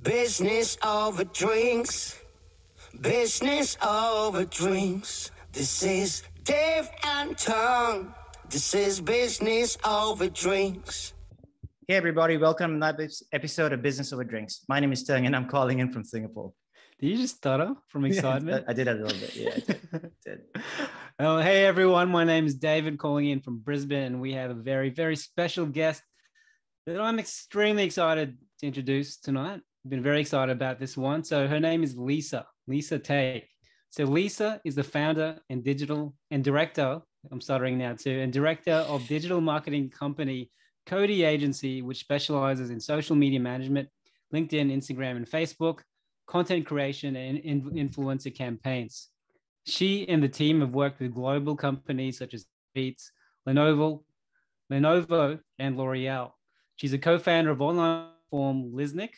Business over drinks. Business over drinks. This is Dave and Tom. This is Business over drinks. Hey everybody, welcome to another episode of Business Over Drinks. My name is Tung and I'm calling in from Singapore. Did you just stutter from excitement? I did a little bit, yeah. I did. Oh, hey everyone, my name is David calling in from Brisbane, and we have a very, very special guest that I'm extremely excited to introduce tonight. I've been very excited about this one. So her name is Lisa Tay. So Lisa is the founder and director, I'm stuttering now too, and director of digital marketing company Cody Agency, which specializes in social media management, LinkedIn, Instagram, and Facebook, content creation, and influencer campaigns. She and the team have worked with global companies such as Beats, Lenovo, and L'Oreal. She's a co-founder of online platform Lisnic,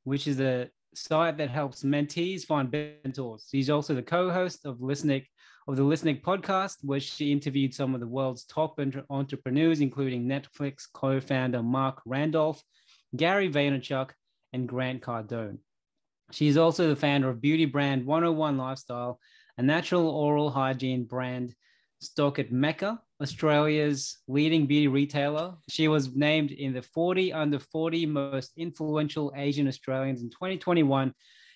which is a site that helps mentees find mentors. She's also the co-host of the Lisnic podcast, where she interviewed some of the world's top entrepreneurs, including Netflix Co-Founder Marc Randolph, Gary Vaynerchuk, and Grant Cardone. She's also the founder of beauty brand 101 Lifestyle, a natural oral hygiene brand stock at MECCA, Australia's leading beauty retailer. She was named in the 40 under 40 most influential Asian Australians in 2021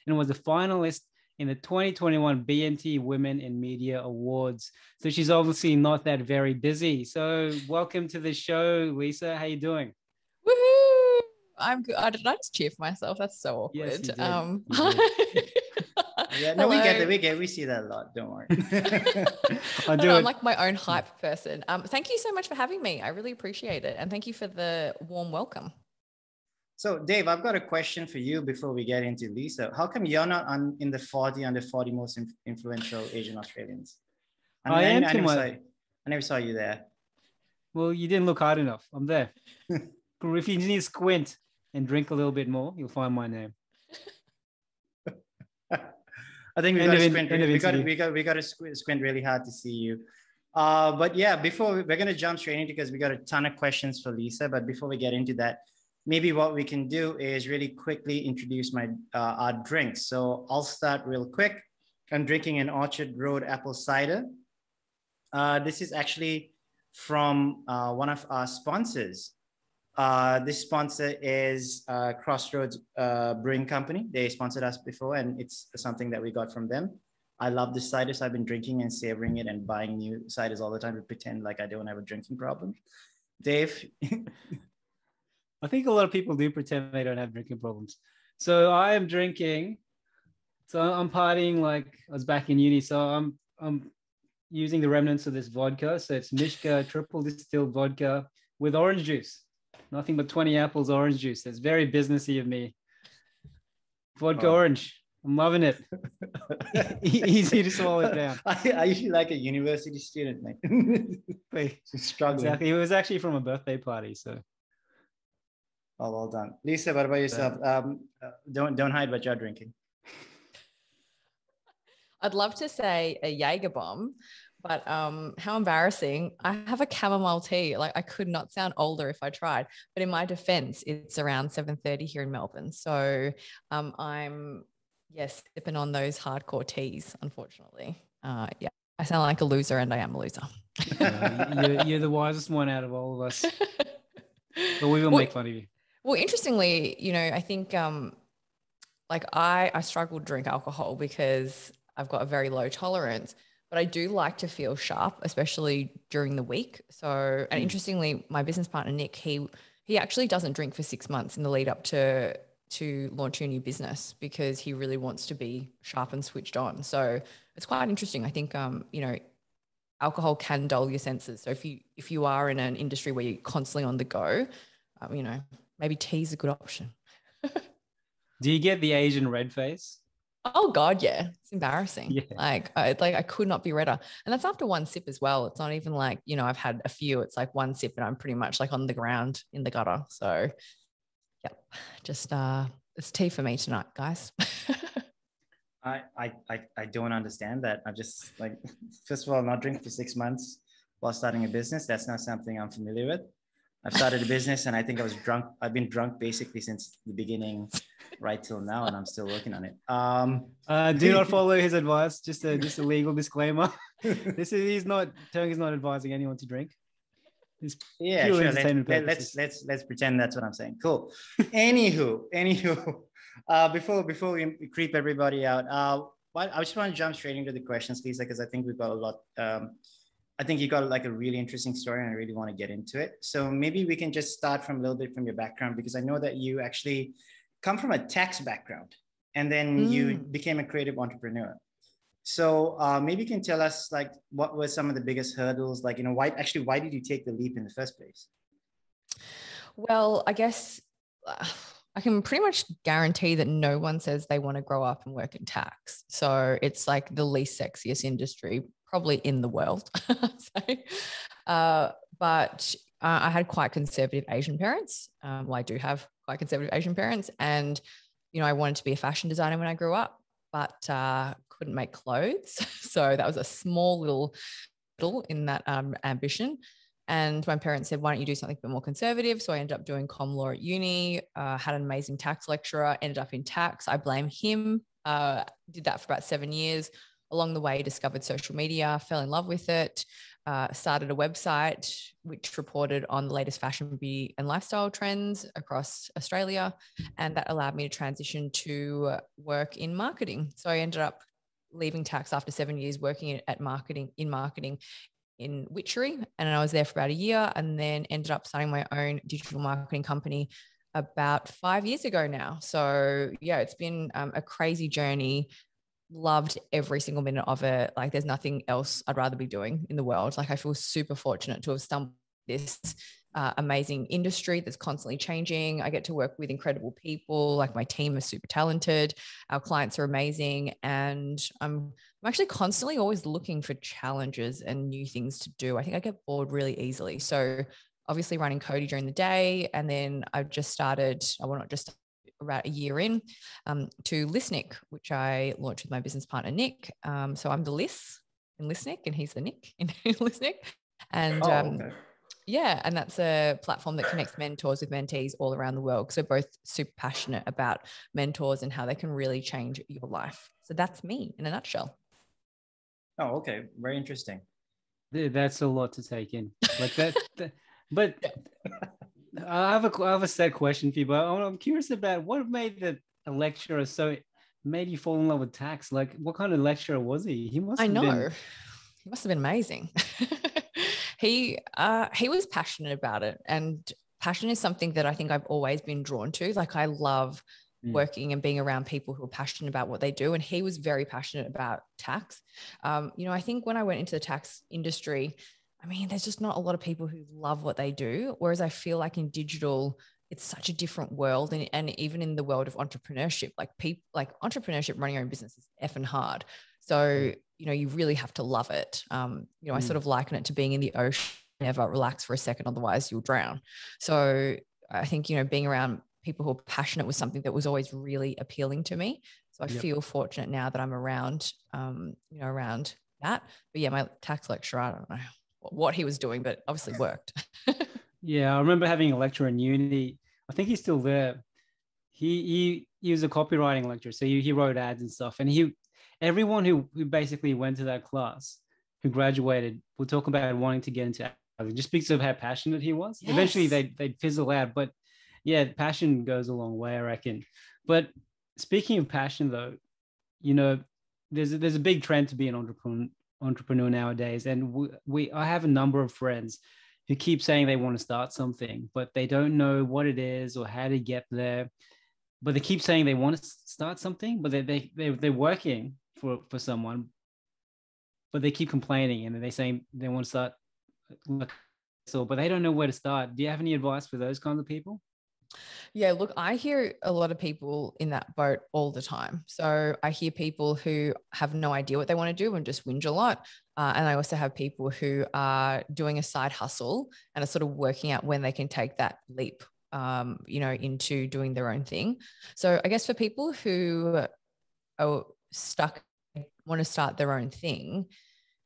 and was a finalist in the 2021 BNT Women in Media Awards. So she's obviously not that very busy. So welcome to the show, Lisa. How you doing? Woohoo! I'm good. Did I just cheer for myself? That's so awkward. Yes, you did. Yeah, no, we see that a lot. Don't worry. I'm like my own hype person. Thank you so much for having me. I really appreciate it. And thank you for the warm welcome. So Dave, I've got a question for you before we get into Lisa. How come you're not in the 40 under 40 most influential Asian Australians? I never saw you there. Well, you didn't look hard enough. I'm there. If you need to squint and drink a little bit more, you'll find my name. I think we got to squint really hard to see you. But yeah, we're going to jump straight into, because we got a ton of questions for Lisa. But before we get into that, maybe what we can do is really quickly introduce our drinks. So I'll start real quick. I'm drinking an Orchard Road apple cider. This is actually from one of our sponsors. This sponsor is Crossroads Brewing Company. They sponsored us before, and it's something that we got from them. I love this cider, so I've been drinking and savoring it and buying new ciders all the time to pretend like I don't have a drinking problem. Dave? I think a lot of people do pretend they don't have drinking problems. So I am drinking. So I'm partying like I was back in uni. So I'm using the remnants of this vodka. So it's MECCA triple distilled vodka with orange juice. Nothing but 20 apples orange juice. That's very businessy of me. Vodka orange. I'm loving it. Easy to swallow it down. I usually like a university student, mate. Struggling. Exactly. It was actually from a birthday party. So. Oh, well done. Lisa, what about yourself? Don't hide what you're drinking. I'd love to say a Jaeger bomb, but how embarrassing. I have a chamomile tea. Like, I could not sound older if I tried, but in my defense, it's around 7:30 here in Melbourne. So I'm sipping on those hardcore teas, unfortunately. Yeah, I sound like a loser, and I am a loser. You're the wisest one out of all of us. But we will make fun of you. Well, interestingly, I think I struggle to drink alcohol because I've got a very low tolerance. But I do like to feel sharp, especially during the week. So, and interestingly, my business partner, Nick, he actually doesn't drink for 6 months in the lead up to launching a new business, because he really wants to be sharp and switched on. So it's quite interesting. I think, alcohol can dull your senses. So if you are in an industry where you're constantly on the go, maybe tea is a good option. Do you get the Asian red face? Oh God, yeah. It's embarrassing. Yeah. I could not be redder. And that's after one sip as well. It's not even like, I've had a few. It's like one sip and I'm pretty much like on the ground in the gutter. So yeah, just it's tea for me tonight, guys. I don't understand that. I just first of all, not drink for 6 months while starting a business. That's not something I'm familiar with. I've started a business and I think I was drunk. I've been drunk basically since the beginning right till now, and I'm still working on it. Do not follow his advice. Just a legal disclaimer. He's not advising anyone to drink. It's yeah, pure sure. entertainment purposes. Let's pretend that's what I'm saying. Cool. Anywho, before we creep everybody out, I just want to jump straight into the questions, Lisa, because I think we've got a lot. I think you got like a really interesting story, and I really want to get into it. So maybe we can just start from a little bit from your background, because I know that you actually come from a tax background, and then you became a creative entrepreneur. So maybe you can tell us like what were some of the biggest hurdles, like, why did you take the leap in the first place? Well, I guess I can pretty much guarantee that no one says they want to grow up and work in tax. So it's like the least sexiest industry probably in the world. But I had quite conservative Asian parents. Well, I do have quite conservative Asian parents. And, I wanted to be a fashion designer when I grew up, but couldn't make clothes. So that was a small little in that ambition. And my parents said, why don't you do something a bit more conservative? So I ended up doing comm law at uni, had an amazing tax lecturer, ended up in tax. I blame him. Did that for about 7 years. Along the way, discovered social media, fell in love with it, started a website which reported on the latest fashion, beauty, and lifestyle trends across Australia. And that allowed me to transition to work in marketing. So I ended up leaving tax after 7 years working in marketing in Witchery. And I was there for about a year, and then ended up starting my own digital marketing company about 5 years ago now. So yeah, it's been a crazy journey. Loved every single minute of it. Like there's nothing else I'd rather be doing in the world. Like I feel super fortunate to have stumbled this amazing industry that's constantly changing. I get to work with incredible people. Like my team is super talented. Our clients are amazing. And I'm actually constantly always looking for challenges and new things to do. I think I get bored really easily. So obviously running Cody during the day. And then I've just started, about a year in, to Lisnic, which I launched with my business partner, Nick. So I'm the Liz in Lisnic, and he's the Nick in Lisnic. And okay. Yeah, and that's a platform that connects mentors with mentees all around the world. So both super passionate about mentors and how they can really change your life. So that's me in a nutshell. Oh, okay. Very interesting. That's a lot to take in. Like that, but I have a set question for you, but I'm curious about what made the lecturer made you fall in love with tax. Like, what kind of lecturer was he? He must have been amazing. He was passionate about it, and passion is something that I think I've always been drawn to. Like I love working and being around people who are passionate about what they do. And he was very passionate about tax. I think when I went into the tax industry, there's just not a lot of people who love what they do. Whereas I feel like in digital, it's such a different world. And even in the world of entrepreneurship, entrepreneurship, running your own business is effing hard. So, you really have to love it. I sort of liken it to being in the ocean. Never relax for a second, otherwise you'll drown. So I think, being around people who are passionate was something that was always really appealing to me. So I feel fortunate now that I'm around, around that. But yeah, my tax lecturer, I don't know what he was doing, but obviously worked. Yeah, I remember having a lecturer in uni. I think he's still there. He was a copywriting lecturer, so he wrote ads and stuff. And everyone who basically went to that class, who graduated, would talk about wanting to get into advertising just because of how passionate he was. Yes. Eventually, they'd fizzle out, but yeah, passion goes a long way, I reckon. But speaking of passion, though, there's a big trend to be an entrepreneur nowadays, and I have a number of friends who keep saying they want to start something, but they don't know what it is or how to get there. But they keep saying they want to start something, but they're working for someone, but they keep complaining, and they're saying they want to start, but they don't know where to start. Do you have any advice for those kinds of people? Yeah, look, I hear a lot of people in that boat all the time. So I hear people who have no idea what they want to do and just whinge a lot. And I also have people who are doing a side hustle and are sort of working out when they can take that leap, into doing their own thing. So I guess for people who are stuck, want to start their own thing,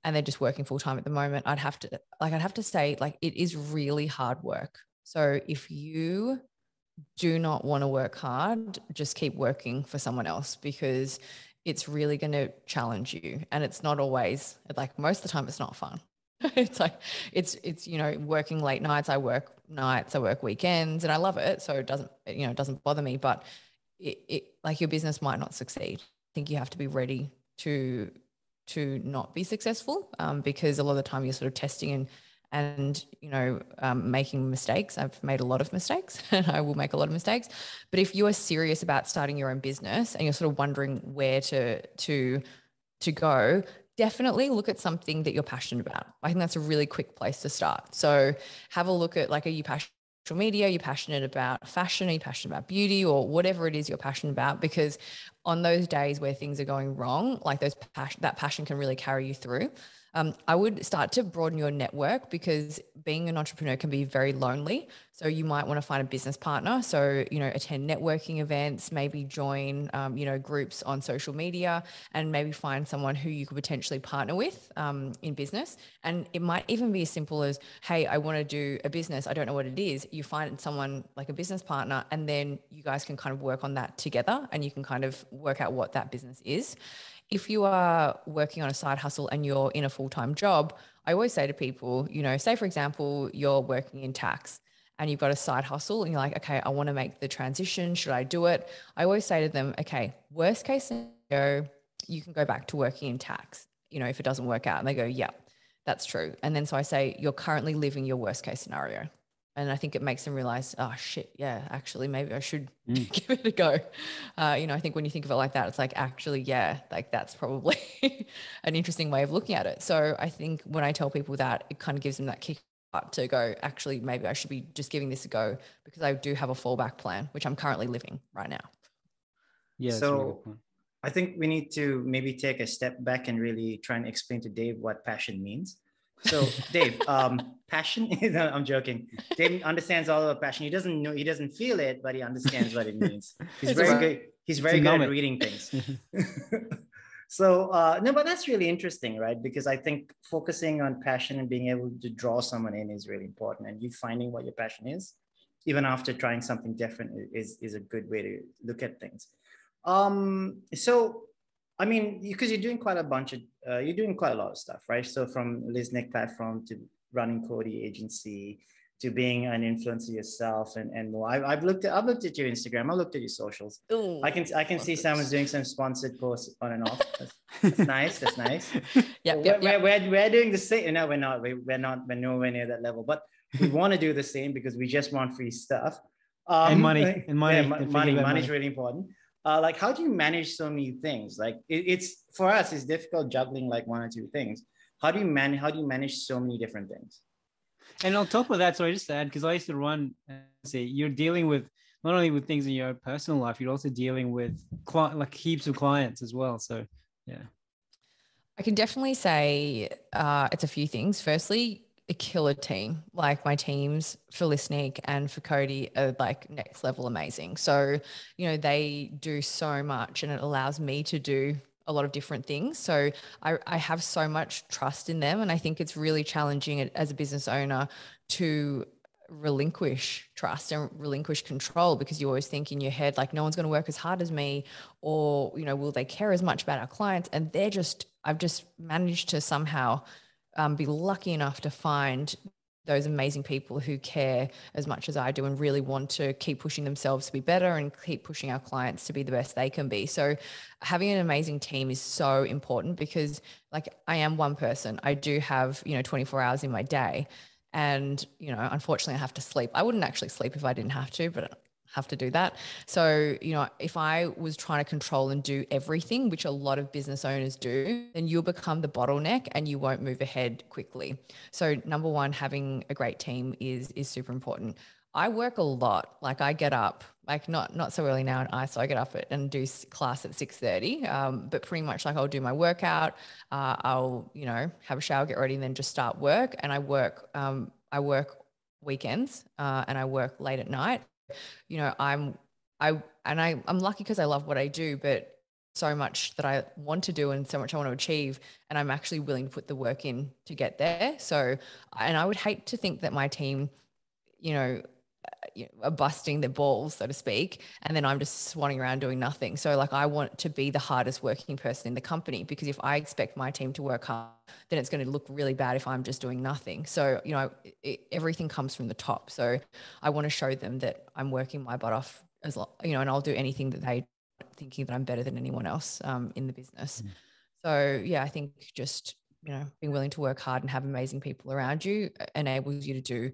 and they're just working full time at the moment, I'd have to say, like, it is really hard work. So if you do not want to work hard, just keep working for someone else, because it's really going to challenge you. And it's not always, like, most of the time it's not fun. It's like, it's, working late nights. I work nights, I work weekends, and I love it. So it doesn't bother me, but it like, your business might not succeed. I think you have to be ready to not be successful, because a lot of the time you're sort of testing and making mistakes. I've made a lot of mistakes and I will make a lot of mistakes. But if you are serious about starting your own business and you're sort of wondering where to go, definitely look at something that you're passionate about. I think that's a really quick place to start. So have a look at, like, are you passionate about social media? Are you passionate about fashion? Are you passionate about beauty, or whatever it is you're passionate about? Because on those days where things are going wrong, like, that passion can really carry you through. I would start to broaden your network, because being an entrepreneur can be very lonely. So you might want to find a business partner. So, attend networking events, maybe join, groups on social media, and maybe find someone who you could potentially partner with in business. And it might even be as simple as, hey, I want to do a business. I don't know what it is. You find someone, like a business partner, and then you guys can kind of work on that together, and you can kind of work out what that business is. If you are working on a side hustle and you're in a full-time job, I always say to people, say, for example, you're working in tax and you've got a side hustle and you're like, okay, I want to make the transition. Should I do it? I always say to them, okay, worst case scenario, you can go back to working in tax, if it doesn't work out. And they go, yeah, that's true. And then so I say, you're currently living your worst case scenario. And I think it makes them realize, oh shit, yeah, actually, maybe I should give it a go. I think when you think of it like that, it's like, actually, yeah, like, that's probably an interesting way of looking at it. So I think when I tell people that, it kind of gives them that kick up to go, actually, maybe I should be just giving this a go, because I do have a fallback plan, which I'm currently living right now. Yeah. So really good point. I think we need to maybe take a step back and really try and explain to Dave what passion means. So Dave, passion is, I'm joking. Dave understands all about passion. He doesn't feel it, but he understands what it means. He's very good. He's very good at reading things. So no, but that's really interesting, right? Because I think focusing on passion and being able to draw someone in is really important. And you finding what your passion is, even after trying something different, is a good way to look at things. So I mean, because you're doing quite a lot of stuff, right? So from Lisnic platform to running Cody agency to being an influencer yourself and more. I've looked at your Instagram. I looked at your socials. Ooh, I can see someone's doing some sponsored posts on and off. That's nice. That's nice. Yep. We're doing the same. No, we're not. We're nowhere near that level. But we want to do the same because we just want free stuff. And money. Money is really important. Like, how do you manage so many things? Like, it's for us, it's difficult juggling like one or two things. How do you manage so many different things? And on top of that, so I just add, because I used to run, you're dealing with not only with things in your personal life, you're also dealing with like heaps of clients as well. So yeah, I can definitely say it's a few things. Firstly, a killer team. Like, my teams for Lisnic and for Cody are like next level amazing. So, they do so much, and it allows me to do a lot of different things. So I have so much trust in them. And I think it's really challenging as a business owner to relinquish trust and relinquish control, because you always think in your head, like, no one's going to work as hard as me, or, will they care as much about our clients? And I've just managed to somehow be lucky enough to find those amazing people who care as much as I do and really want to keep pushing themselves to be better and keep pushing our clients to be the best they can be. So having an amazing team is so important, because, like, I am one person. I do have, 24 hours in my day, and, unfortunately I have to sleep. I wouldn't actually sleep if I didn't have to, but have to do that. So, if I was trying to control and do everything, which a lot of business owners do, then you'll become the bottleneck and you won't move ahead quickly. So number one, having a great team is super important. I work a lot. Like, I get up, like, not so early now, so I get up and do class at 6:30. But pretty much, like, I'll do my workout, I'll, have a shower, get ready, and then just start work. And I work weekends, and I work late at night. I'm lucky because I love what I do, but so much that I want to do and so much I want to achieve, and I'm actually willing to put the work in to get there. So, and I would hate to think that my team, are busting their balls, so to speak. And then I'm just swanning around doing nothing. So like, I want to be the hardest working person in the company, because if I expect my team to work hard, then it's going to look really bad if I'm just doing nothing. So, everything comes from the top. So I want to show them that I'm working my butt off as long, and I'll do anything that they thinking that I'm better than anyone else in the business. So yeah, I think just, being willing to work hard and have amazing people around you enables you to do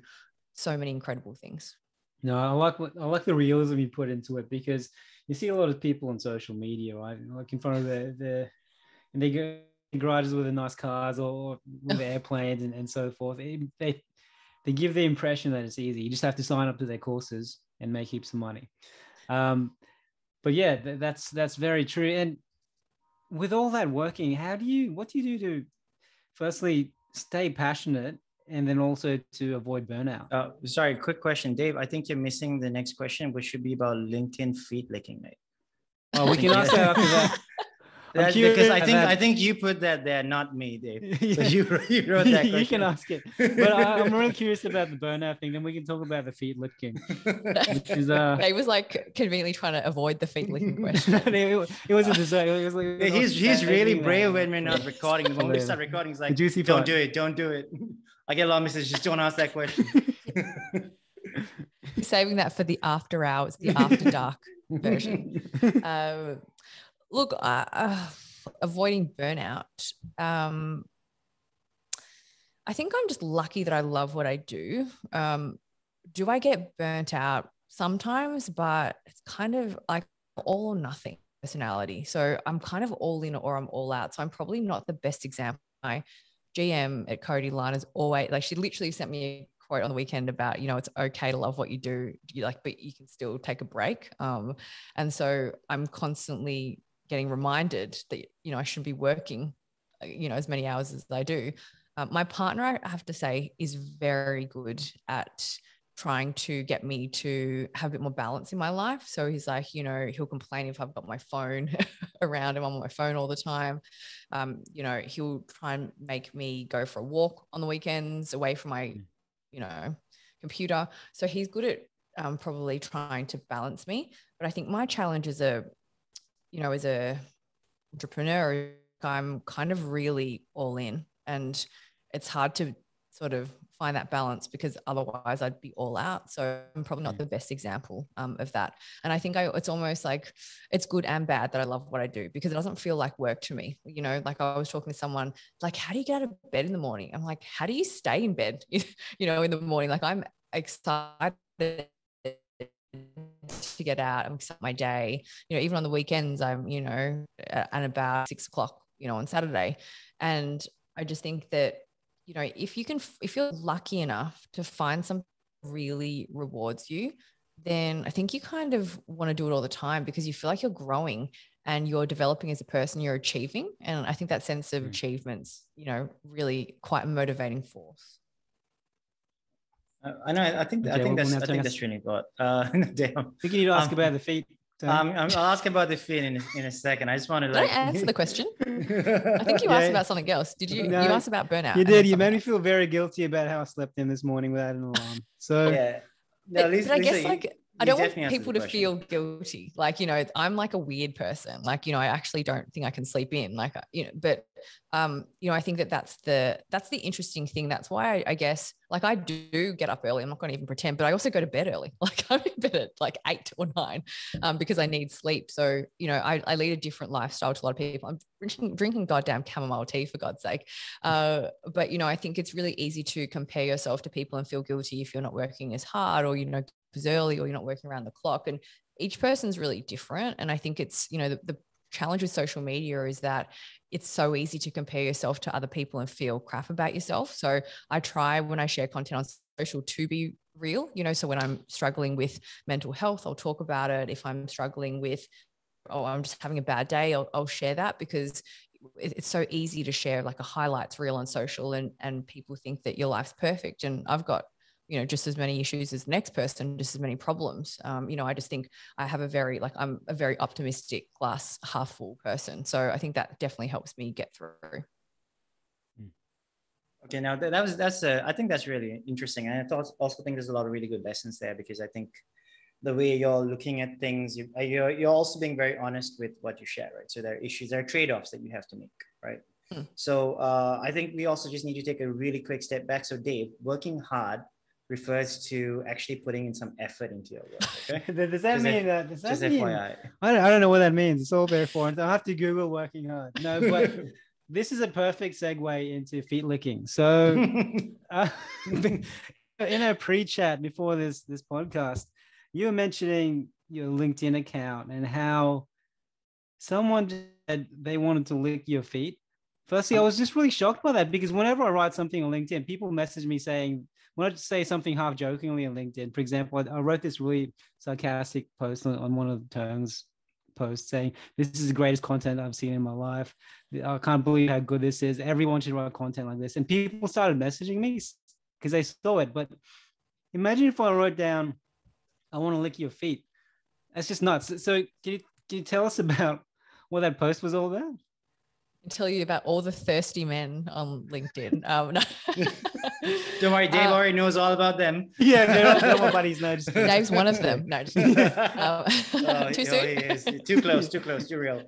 so many incredible things. No, I like the realism you put into it, because you see a lot of people on social media, right? Like in front of and they go in garages with the nice cars or with airplanes and so forth. They give the impression that it's easy. You just have to sign up to their courses and make heaps of money. But yeah, that's very true. And with all that working, what do you do to firstly stay passionate, and then also to avoid burnout? Sorry, quick question, Dave. I think you're missing the next question, which should be about LinkedIn feet licking, mate. Oh, we can ask that after that. Because I think you put that there, not me, Dave. So you wrote that question. You can ask it, but I'm really curious about the burnout thing. Then we can talk about the feet licking. He was like conveniently trying to avoid the feet licking question. It was a dessert. It was like, he's really brave when we're not recording. When we start recording, he's like, don't do it. I get a lot of messages. Just don't ask that question. Saving that for the after hours, the after dark version. Look, avoiding burnout. I think I'm just lucky that I love what I do. Do I get burnt out? Sometimes, but it's kind of like all or nothing personality. So I'm kind of all in or I'm all out. So I'm probably not the best example. My GM at Cody Line is always like, she literally sent me a quote on the weekend about, it's okay to love what you do, but you can still take a break. And so I'm constantly getting reminded that, I shouldn't be working, as many hours as I do. My partner, I have to say, is very good at trying to get me to have a bit more balance in my life. So he's like, he'll complain if I've got my phone around him. I'm on my phone all the time. He'll try and make me go for a walk on the weekends away from my, computer. So he's good at probably trying to balance me. But I think my challenge as a entrepreneur, I'm kind of really all in, and it's hard to sort of find that balance because otherwise I'd be all out. So I'm probably not the best example of that. And I think it's almost like it's good and bad that I love what I do, because it doesn't feel like work to me. Like I was talking to someone like, how do you get out of bed in the morning? I'm like, how do you stay in bed, in the morning? Like I'm excited to get out and start my day. Even on the weekends, I'm, at about 6 o'clock, on Saturday. And I just think that, if you're lucky enough to find something that really rewards you, then I think you kind of want to do it all the time, because you feel like you're growing and you're developing as a person, you're achieving. And I think that sense of achievement's, really quite a motivating force. I know. I think that's really good. I think you need to ask about the feet. I'll ask about the feet in a second. I just want to answer the question. I think you asked about something else. Did you? No, you asked about burnout. You did. You made me feel very guilty about how I slept in this morning without an alarm. So yeah. No, but I guess I don't want people to feel guilty. I'm like a weird person. I actually don't think I can sleep in. But I think that's the interesting thing. That's why I guess I do get up early. I'm not going to even pretend, but I also go to bed early. I'm in bed at 8 or 9 because I need sleep. So, I lead a different lifestyle to a lot of people. I'm drinking goddamn chamomile tea, for God's sake. But, I think it's really easy to compare yourself to people and feel guilty if you're not working as hard, or, as early, or you're not working around the clock. And each person's really different. And I think it's, the challenge with social media is that it's so easy to compare yourself to other people and feel crap about yourself. So I try, when I share content on social, to be real, so when I'm struggling with mental health, I'll talk about it. If I'm struggling with, I'm just having a bad day, I'll share that, because it's so easy to share a highlights reel on social, and people think that your life's perfect. And I've got, just as many issues as the next person, just as many problems. I just think I have I'm a very optimistic, glass half full person. So I think that definitely helps me get through. Okay, now I think that's really interesting. And I also think there's a lot of really good lessons there, because I think the way you're looking at things, you're also being very honest with what you share, right? So there are issues, there are trade-offs that you have to make, right? So I think we also just need to take a really quick step back. So Dave, working hard refers to actually putting in some effort into your work. Okay. Does that mean that? Does that just mean? FYI. I don't know what that means. It's all very foreign. I'll have to Google working hard. No, but this is a perfect segue into feet licking. So in a pre-chat before this podcast, you were mentioning your LinkedIn account and how someone said they wanted to lick your feet. Firstly, I was just really shocked by that, because whenever I write something on LinkedIn, people message me saying, when I say something half jokingly on LinkedIn, for example, I wrote this really sarcastic post on one of the Turns posts saying, this is the greatest content I've seen in my life. I can't believe how good this is. Everyone should write content like this. And people started messaging me because they saw it. But imagine if I wrote down, I want to lick your feet. That's just nuts. So can you tell us about what that post was all about? Tell you about all the thirsty men on LinkedIn. No. Don't worry, Dave already knows all about them. Yeah, they're my buddies. No, just Dave's one of them. No, just too soon. He is. Too close, too real.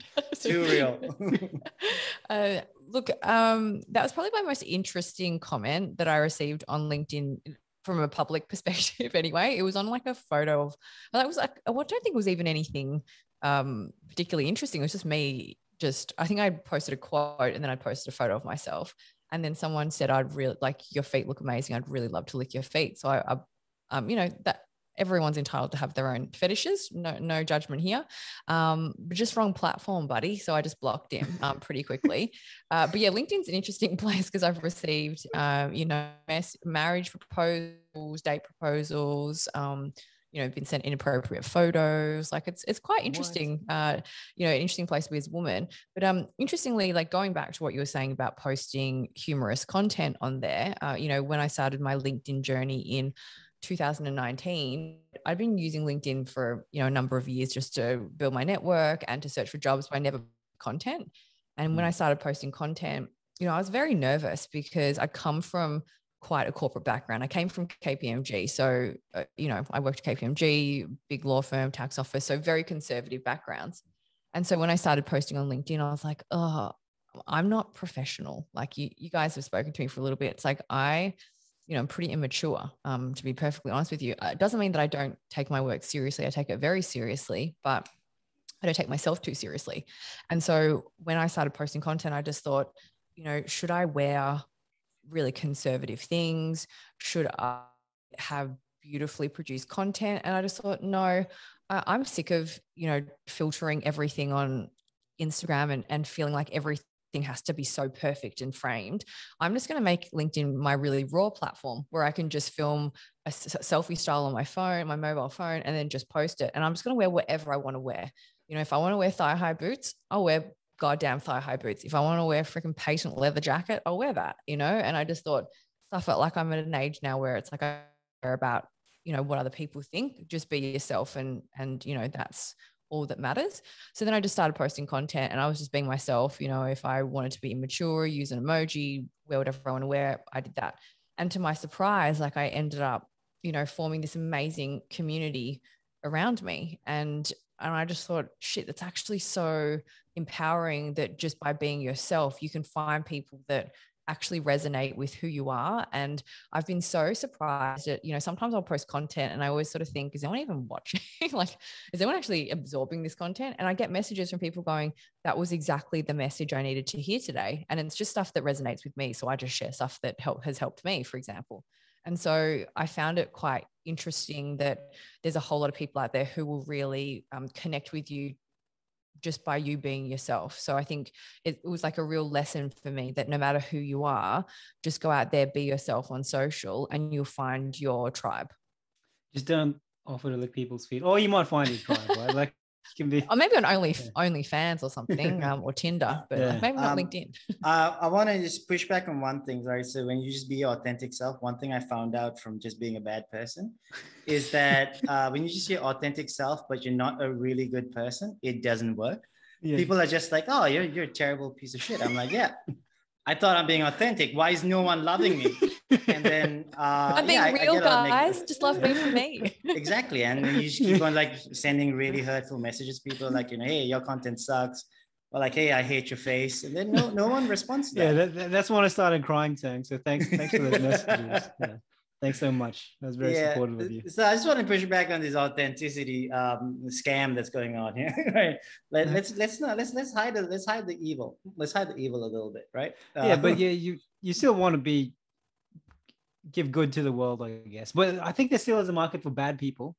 Look, that was probably my most interesting comment that I received on LinkedIn from a public perspective. Anyway, it was on like a photo of. That was like, I don't think it was even anything particularly interesting. It was just me. I think I posted a quote and then I posted a photo of myself, and then someone said, "I'd really like your feet look amazing. I'd really love to lick your feet." So I that everyone's entitled to have their own fetishes. No judgment here. But just wrong platform, buddy. So I just blocked him pretty quickly. But yeah, LinkedIn's an interesting place because I've received marriage proposals, date proposals. Been sent inappropriate photos. Like it's quite interesting, an interesting place to be as a woman. But interestingly, like going back to what you were saying about posting humorous content on there, when I started my LinkedIn journey in 2019, I'd been using LinkedIn for, a number of years just to build my network and to search for jobs, but I never content. And when I started posting content, I was very nervous because I come from quite a corporate background. I came from KPMG. So, I worked at KPMG, big law firm, tax office, so very conservative backgrounds. And so when I started posting on LinkedIn, I was like, oh, I'm not professional. Like you guys have spoken to me for a little bit. It's like I'm pretty immature, to be perfectly honest with you. It doesn't mean that I don't take my work seriously. I take it very seriously, but I don't take myself too seriously. And so when I started posting content, I just thought, should I wear really conservative things? Should I have beautifully produced content? And I just thought, no, I'm sick of, filtering everything on Instagram and feeling like everything has to be so perfect and framed. I'm just going to make LinkedIn my really raw platform where I can just film a selfie style on my phone, my mobile phone, and then just post it. And I'm just going to wear whatever I want to wear. If I want to wear thigh-high boots, I'll wear goddamn thigh-high boots. If I want to wear a freaking patent leather jacket, I'll wear that, and I just thought, I felt like I'm at an age now where it's like I care about, what other people think. Just be yourself and that's all that matters. So then I just started posting content and I was just being myself. If I wanted to be immature, use an emoji, wear whatever I want to wear, I did that. And to my surprise, like I ended up, forming this amazing community around me. And I just thought, shit, that's actually so empowering that just by being yourself, you can find people that actually resonate with who you are. And I've been so surprised that, sometimes I'll post content and I always sort of think, is anyone even watching? Like, is anyone actually absorbing this content? And I get messages from people going, that was exactly the message I needed to hear today. And it's just stuff that resonates with me. So I just share stuff that has helped me, for example. And so I found it quite interesting that there's a whole lot of people out there who will really connect with you just by you being yourself. So I think it was like a real lesson for me that no matter who you are, just go out there, be yourself on social and you'll find your tribe. Just don't offer to lick people's feet. Or you might find your tribe, right? Like can be. Or maybe on OnlyFans or something, or Tinder, but like maybe not LinkedIn. I want to just push back on one thing, right? So when you just be your authentic self, one thing I found out from just being a bad person is that when you just your authentic self, but you're not a really good person, it doesn't work. Yeah. People are just like, oh, you're a terrible piece of shit. I'm like, yeah. I thought I'm being authentic. Why is no one loving me? And then I'm being real, guys. Just love me for me. Exactly. And then you just keep on like sending really hurtful messages. People like, hey, your content sucks. Or like, hey, I hate your face. And then no one responds to that. Yeah, that's when I started crying, Tang. So thanks for those messages. Yeah. Thanks so much. That was very supportive of you. So I just want to push back on this authenticity scam that's going on here. Right? Let's hide the evil. Let's hide the evil a little bit, right? But you still want to give good to the world, I guess. But I think there still is a market for bad people.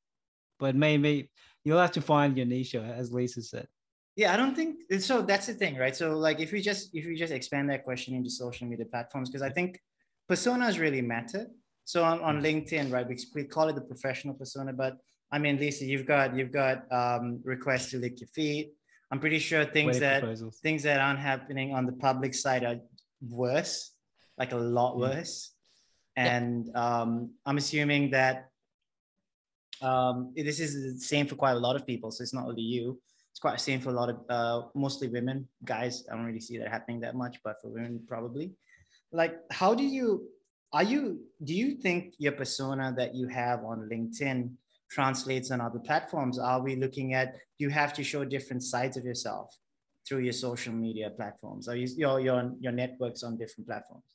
But maybe you'll have to find your niche, as Lisa said. Yeah, I don't think so. That's the thing, right? So like if we just expand that question into social media platforms, because I think personas really matter. So on LinkedIn, right, we call it the professional persona, but I mean, Lisa, you've got requests to lick your feet. I'm pretty sure things that aren't happening on the public side are worse, like a lot worse. And I'm assuming that this is the same for quite a lot of people. So it's not only you. It's quite the same for a lot of mostly women. Guys, I don't really see that happening that much, but for women, probably. Like, do you think your persona that you have on LinkedIn translates on other platforms? Are we looking at, you have to show different sides of yourself through your social media platforms? Are your networks on different platforms?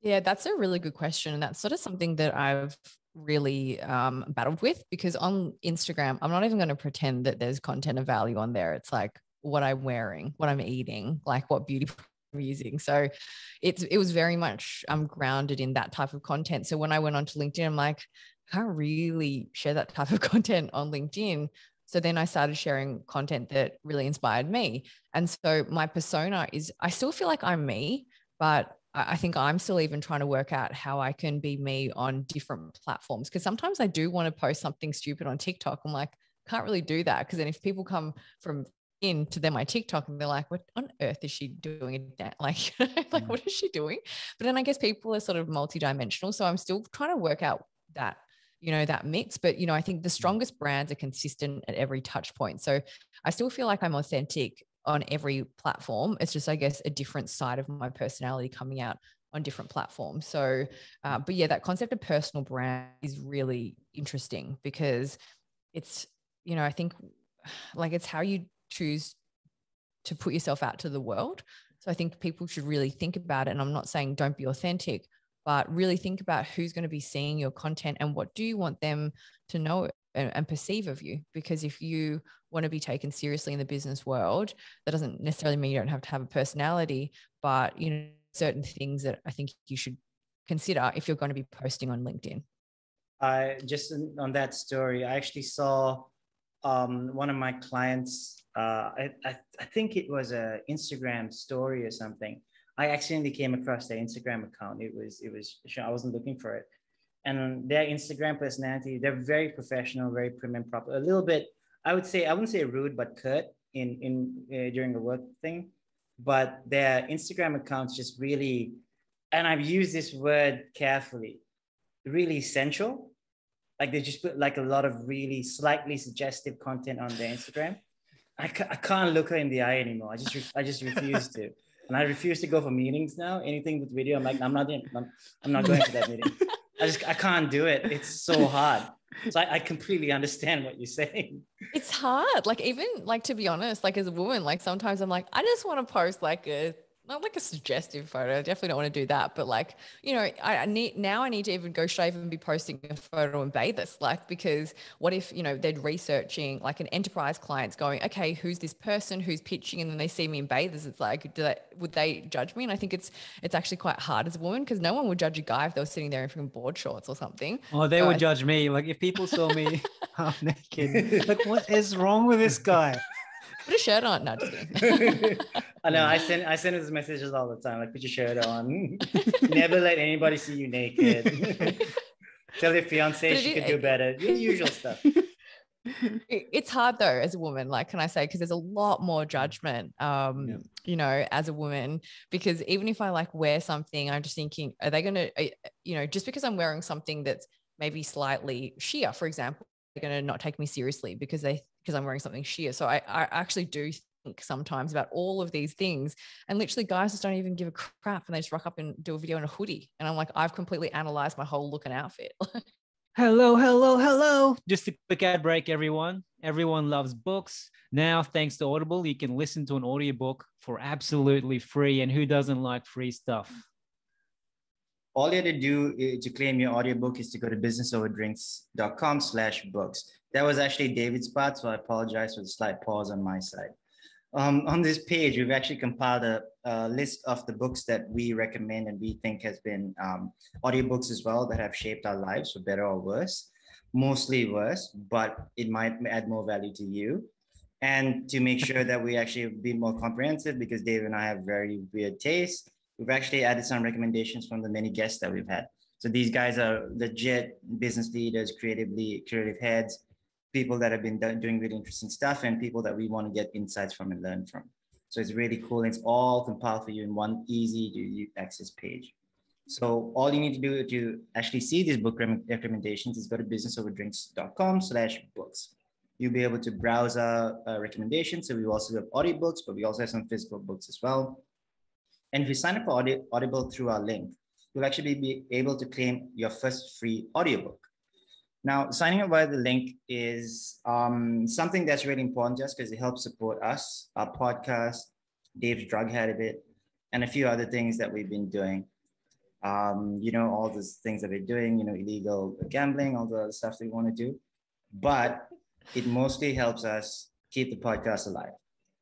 Yeah, that's a really good question. And that's sort of something that I've really battled with, because on Instagram, I'm not even going to pretend that there's content of value on there. It's like what I'm wearing, what I'm eating, like what beauty I'm using. So it was very much grounded in that type of content. So when I went onto LinkedIn, I'm like, I can't really share that type of content on LinkedIn. So then I started sharing content that really inspired me. And so my persona is, I still feel like I'm me, but I think I'm still even trying to work out how I can be me on different platforms. Because sometimes I do want to post something stupid on TikTok. I'm like, can't really do that. Because then if people come from into them my TikTok and they're like, what on earth is she doing? Like, what is she doing? But then I guess people are sort of multidimensional. So I'm still trying to work out that, that mix. But, I think the strongest brands are consistent at every touch point. So I still feel like I'm authentic on every platform. It's just, I guess, a different side of my personality coming out on different platforms. So, but yeah, that concept of personal brand is really interesting, because it's, I think like it's how you choose to put yourself out to the world. So I think people should really think about it. And I'm not saying don't be authentic, but really think about who's going to be seeing your content and what do you want them to know and perceive of you. Because if you want to be taken seriously in the business world, that doesn't necessarily mean you don't have to have a personality, but certain things that I think you should consider if you're going to be posting on LinkedIn. Just on that story, I actually saw one of my clients, I think it was an Instagram story or something. I accidentally came across their Instagram account. It was I wasn't looking for it. And their Instagram personality, they're very professional, very prim and proper. A little bit, I wouldn't say rude, but curt during the work thing. But their Instagram accounts just really, and I've used this word carefully, really sensual. Like they just put like a lot of really slightly suggestive content on their Instagram. I can't look her in the eye anymore. I just refuse to. And I refuse to go for meetings now. Anything with video, I'm like, I'm not going to that meeting. I can't do it. It's so hard. So I completely understand what you're saying. It's hard. Like, even like, to be honest, like as a woman, like sometimes I'm like, I just want to post like not like a suggestive photo. I definitely don't want to do that. But like, I need to even go shave and be posting a photo and bathe this, like, because what if, they're researching like an enterprise client's going, okay, who's this person who's pitching? And then they see me in bathers. It's like, would they judge me? And I think it's actually quite hard as a woman, because no one would judge a guy if they were sitting there in freaking board shorts or something. Oh, they would judge me. Like if people saw me half naked, like what is wrong with this guy? Put a shirt on. No, just kidding. I know. I send these messages all the time. Like, put your shirt on. Never let anybody see you naked. Tell your fiance she could do better. The usual stuff. It's hard though as a woman, like, can I say, because there's a lot more judgment, as a woman, because even if I like wear something, I'm just thinking, are they going to, just because I'm wearing something that's maybe slightly sheer, for example, they're going to not take me seriously because I'm wearing something sheer. So I actually do sometimes about all of these things. And literally guys just don't even give a crap, and they just rock up and do a video in a hoodie. And I'm like, I've completely analyzed my whole look and outfit. Hello. Just a quick ad break, everyone. Everyone loves books. Now, thanks to Audible, you can listen to an audiobook for absolutely free. And who doesn't like free stuff? All you have to do to claim your audiobook is to go to businessoverdrinks.com/books. That was actually David's part, so I apologize for the slight pause on my side. On this page, we've actually compiled a list of the books that we recommend and we think has been audiobooks as well that have shaped our lives for better or worse. Mostly worse, but it might add more value to you. And to make sure that we actually be more comprehensive, because David and I have very weird tastes, we've actually added some recommendations from the many guests that we've had. So these guys are legit business leaders, creative heads, people that have been doing really interesting stuff, and people that we want to get insights from and learn from. So it's really cool. And it's all compiled for you in one easy to access page. So all you need to do to actually see these book recommendations is go to businessoverdrinks.com/books. You'll be able to browse our recommendations. So we also have audiobooks, but we also have some physical books as well. And if you sign up for Audible through our link, you'll actually be able to claim your first free audiobook. Now, signing up via the link is something that's really important to us because it helps support us, our podcast, Dave's drug habit, and a few other things that we've been doing. All those things that we're doing, illegal gambling, all the other stuff that we want to do. But it mostly helps us keep the podcast alive.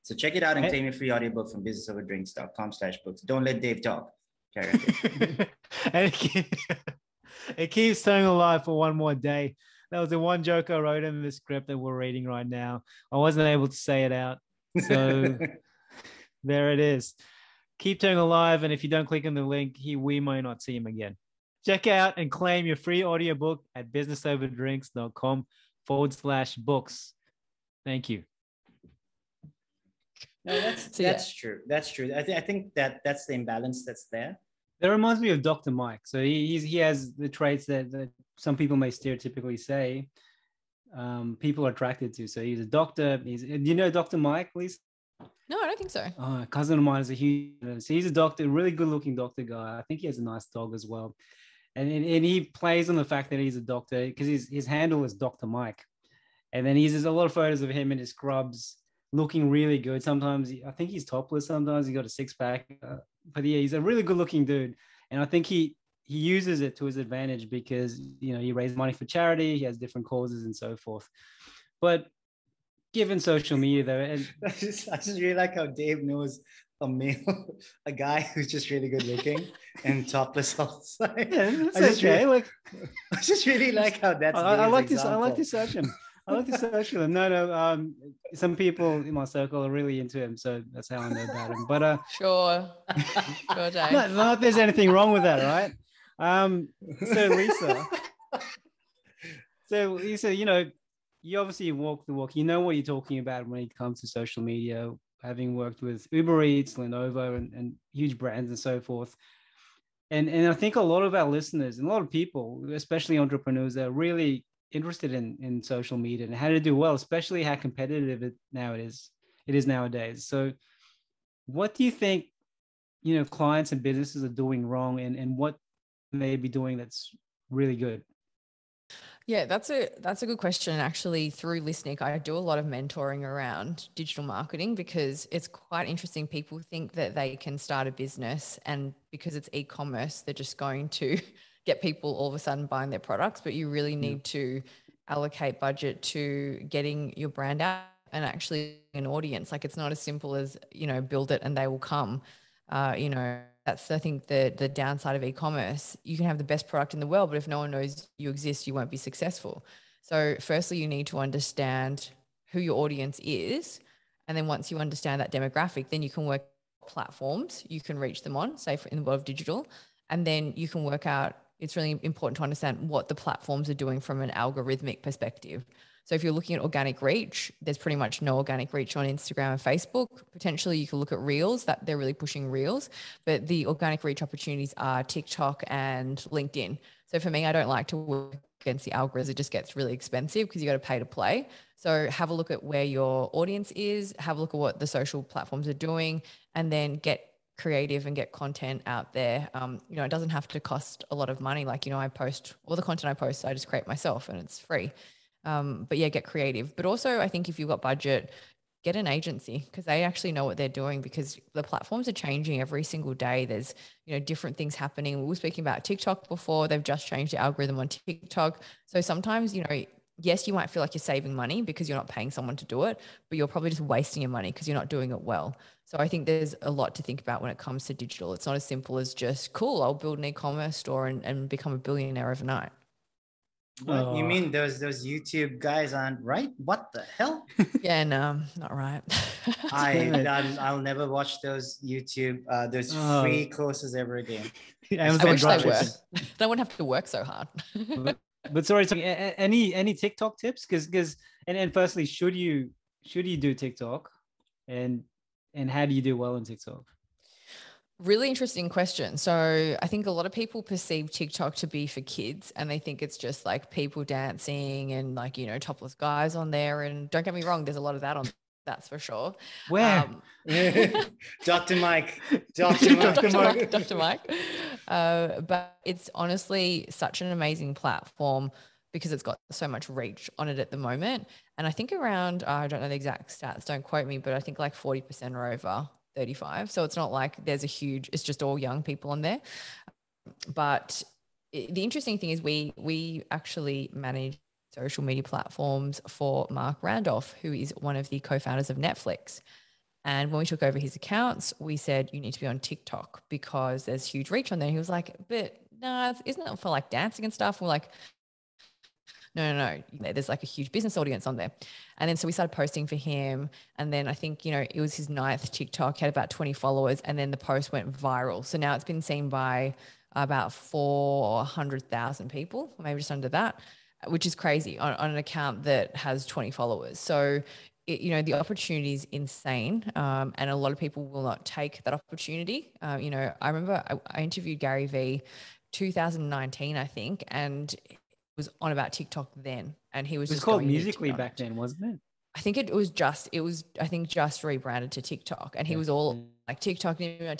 So check it out and claim your free audiobook from businessoverdrinks.com/books. Don't let Dave talk. And it keeps staying alive for one more day. That was the one joke I wrote in the script that we're reading right now. I wasn't able to say it out. So there it is. Keep turning alive. And if you don't click on the link, we might not see him again. Check out and claim your free audiobook at businessoverdrinks.com/books. Thank you. No, that's true. That's true. I think that's the imbalance that's there. That reminds me of Dr. Mike. So he has the traits that some people may stereotypically say people are attracted to. So he's a doctor. Do you know Dr. Mike, Lisa? No, I don't think so. A cousin of mine is a huge. So he's a doctor, really good-looking doctor guy. I think he has a nice dog as well. And he plays on the fact that he's a doctor because his handle is Dr. Mike. And then there's a lot of photos of him in his scrubs, looking really good. Sometimes I think he's topless. Sometimes he got a six-pack. But yeah, he's a really good-looking dude. And I think he uses it to his advantage because, he raises money for charity. He has different causes and so forth. But given social media, though, and I just really like how Dave knows a male, a guy who's just really good-looking and topless outside. Yeah, that's okay. I just really like how that's. I like this. I like this session. No. Some people in my circle are really into him, so that's how I know about him. But sure, Dave. Not that there's anything wrong with that, right? So Lisa, you obviously walk the walk. You know what you're talking about when it comes to social media, having worked with Uber Eats, Lenovo, and huge brands and so forth. And I think a lot of our listeners and a lot of people, especially entrepreneurs, are really interested in social media and how to do well, especially how competitive it is nowadays. So what do you think, clients and businesses are doing wrong and what they be doing that's really good? Yeah, that's a good question. Actually, through Lisnic, I do a lot of mentoring around digital marketing because it's quite interesting. People think that they can start a business and because it's e-commerce, they're just going to get people all of a sudden buying their products, but you really need to allocate budget to getting your brand out and actually an audience. Like it's not as simple as, build it and they will come. That's, I think, the downside of e-commerce. You can have the best product in the world, but if no one knows you exist, you won't be successful. So firstly, you need to understand who your audience is. And then once you understand that demographic, then you can work platforms you can reach them on, say in the world of digital. And then you can work out, it's really important to understand what the platforms are doing from an algorithmic perspective. So if you're looking at organic reach, there's pretty much no organic reach on Instagram and Facebook. Potentially you can look at Reels, that they're really pushing Reels, but the organic reach opportunities are TikTok and LinkedIn. So for me, I don't like to work against the algorithms, it just gets really expensive because you got to pay to play. So have a look at where your audience is, have a look at what the social platforms are doing, and then get creative and get content out there. You know, it doesn't have to cost a lot of money. Like, you know, I post all the content I post, I just create myself and it's free. But yeah, get creative. But also I think if you've got budget, get an agency because they actually know what they're doing, because the platforms are changing every single day. There's, you know, different things happening. We were speaking about TikTok before. They've just changed the algorithm on TikTok. So sometimes, you know, yes, you might feel like you're saving money because you're not paying someone to do it, but you're probably just wasting your money because you're not doing it well. So I think there's a lot to think about when it comes to digital. It's not as simple as just, cool, I'll build an e-commerce store and become a billionaire overnight. What you mean those YouTube guys aren't right? What the hell? Yeah, no, not right. I'll never watch those YouTube those free courses ever again. I wish they were. They wouldn't have to work so hard. But sorry, any TikTok tips? Because and firstly, should you do TikTok, and how do you do well on TikTok? Really interesting question. So I think a lot of people perceive TikTok to be for kids, and they think it's just like people dancing and like, you know, topless guys on there. And don't get me wrong, there's a lot of that on, that's for sure. Where? Dr. Mike. But it's honestly such an amazing platform because it's got so much reach on it at the moment. And I think around, I don't know the exact stats, don't quote me, but I think like 40% are over 35. So it's not like there's a huge, it's just all young people on there. But the interesting thing is we actually manage social media platforms for Marc Randolph, who is one of the co-founders of Netflix. And when we took over his accounts, we said, you need to be on TikTok because there's huge reach on there. He was like, but no, isn't it for like dancing and stuff? We're like, no. There's like a huge business audience on there. And then so we started posting for him. And then I think, you know, it was his 9th TikTok, he had about 20 followers. And then the post went viral. So now it's been seen by about 400,000 people, maybe just under that, which is crazy on an account that has 20 followers. So, you know, the opportunity is insane. And a lot of people will not take that opportunity. You know, I remember I interviewed Gary Vee 2019, I think, and was on about TikTok then, and he was just called Musically back then, wasn't it? I think it was just rebranded to TikTok, and he was all like TikTok, and then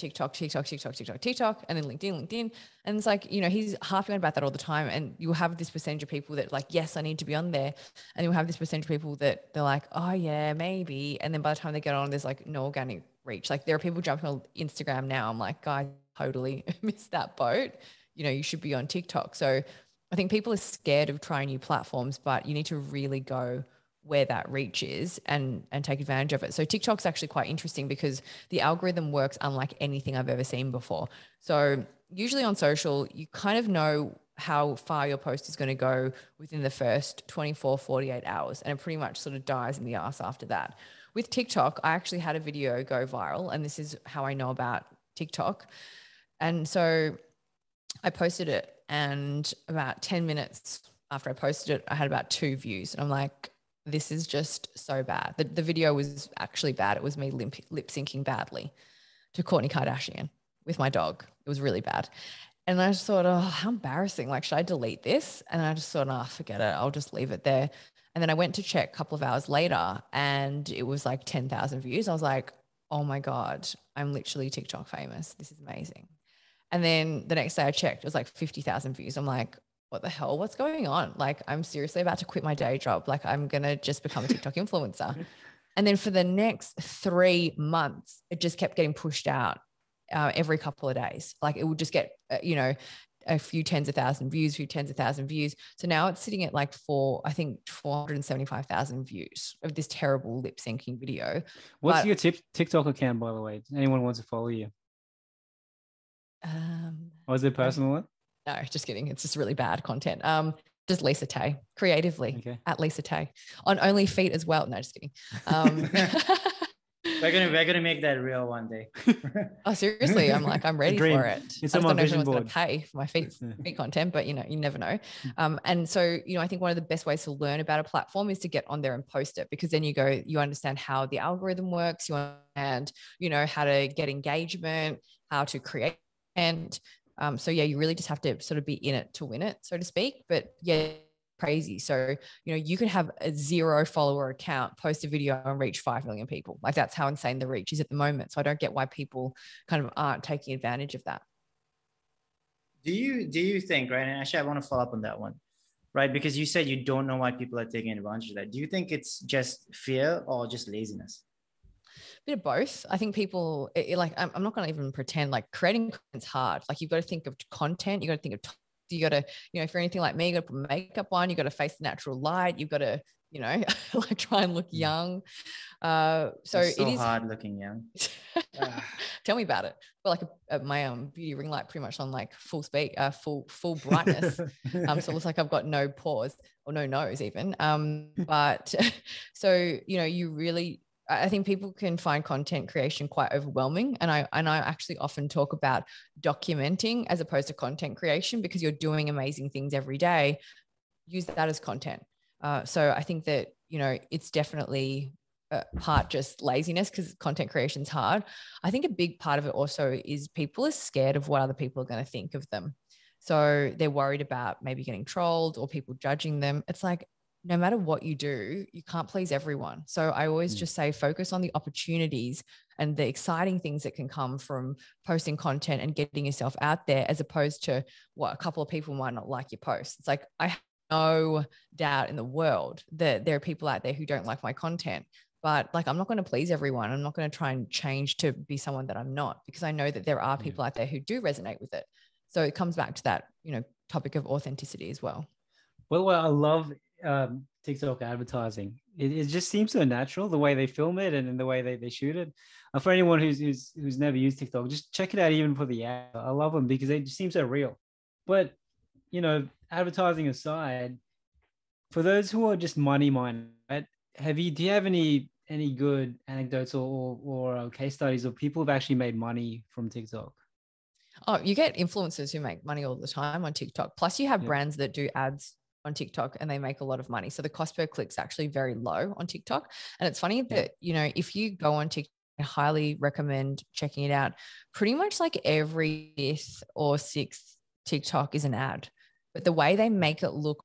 LinkedIn. And it's like, you know, he's harping on about that all the time. And you'll have this percentage of people that like, yes, I need to be on there. And you'll have this percentage of people that they're like, oh yeah, maybe. And then by the time they get on, there's like no organic reach. Like there are people jumping on Instagram now. I'm like, guys, totally missed that boat. You know, you should be on TikTok. So I think people are scared of trying new platforms, but you need to really go where that reach is and take advantage of it. So TikTok's actually quite interesting because the algorithm works unlike anything I've ever seen before. So usually on social, you kind of know how far your post is going to go within the first 24, 48 hours. And it pretty much sort of dies in the ass after that. With TikTok, I actually had a video go viral, and this is how I know about TikTok. And so I posted it, and about 10 minutes after I posted it, I had about 2 views. And I'm like, this is just so bad. The video was actually bad. It was me lip syncing badly to Kourtney Kardashian with my dog. It was really bad. And I just thought, oh, how embarrassing. Like, should I delete this? And I just thought, oh, forget it. I'll just leave it there. And then I went to check a couple of hours later, and it was like 10,000 views. I was like, oh my God, I'm literally TikTok famous. This is amazing. And then the next day I checked, it was like 50,000 views. I'm like, what the hell? What's going on? Like, I'm seriously about to quit my day job. Like, I'm going to just become a TikTok influencer. And then for the next 3 months, it just kept getting pushed out every couple of days. Like, it would just get, you know, a few tens of thousand views, So now it's sitting at like 475,000 views of this terrible lip syncing video. What's your TikTok account, by the way? Anyone wants to follow you? Or is it a personal one? No, just kidding. It's just really bad content. Just Lisa Tay, creatively at Lisa Tay on Only Feet as well. No, just kidding. We're gonna make that real one day. Oh, seriously, I'm ready for it. It's I on just don't my know if vision anyone's board. going to pay for my feet content, but you know, you never know. And so, you know, I think one of the best ways to learn about a platform is to get on there and post it, because then you understand how the algorithm works, you understand, you know, how to get engagement, how to create content. So yeah, you really just have to sort of be in it to win it, so to speak. But yeah, crazy. So, you could have a 0 follower account, post a video and reach 5 million people. Like that's how insane the reach is at the moment. So I don't get why people kind of aren't taking advantage of that. Do you think, right? And actually I want to follow up on that one, right? Because you said you don't know why people are taking advantage of that. Do you think it's just fear or just laziness? Bit of both. I think people like, I'm not going to even pretend like creating content's hard. Like you've got to think of content. You got to think of, you got to, if you're anything like me, you got to put makeup on, you got to face the natural light. You've got to, like try and look young. So it's so it is hard looking young. Tell me about it. But like my beauty ring light pretty much on like full speed, full brightness. So it looks like I've got no pores or no nose even. But so, you really, I think people can find content creation quite overwhelming. And I actually often talk about documenting as opposed to content creation, because you're doing amazing things every day. Use that as content. So I think that, it's definitely part just laziness because content creation is hard. I think a big part of it also is people are scared of what other people are going to think of them. So they're worried about maybe getting trolled or people judging them. It's like, no matter what you do, you can't please everyone. So I always just say, focus on the opportunities and the exciting things that can come from posting content and getting yourself out there, as opposed to what a couple of people might not like your post. It's like, I have no doubt in the world that there are people out there who don't like my content, but like, I'm not going to please everyone. I'm not going to try and change to be someone that I'm not, because I know that there are people out there who do resonate with it. So it comes back to that, topic of authenticity as well. Well, I love TikTok advertising. It just seems so natural, the way they film it and the way they shoot it. For anyone who's never used TikTok, just check it out even for the ad. I love them because they just seem so real. But, advertising aside, for those who are just money minded, right, do you have any good anecdotes or case studies of people who've actually made money from TikTok? Oh, you get influencers who make money all the time on TikTok. Plus you have brands that do ads on TikTok and they make a lot of money. So the cost per click is actually very low on TikTok. And it's funny that, if you go on TikTok, I highly recommend checking it out. Pretty much like every 5th or 6th TikTok is an ad, but the way they make it look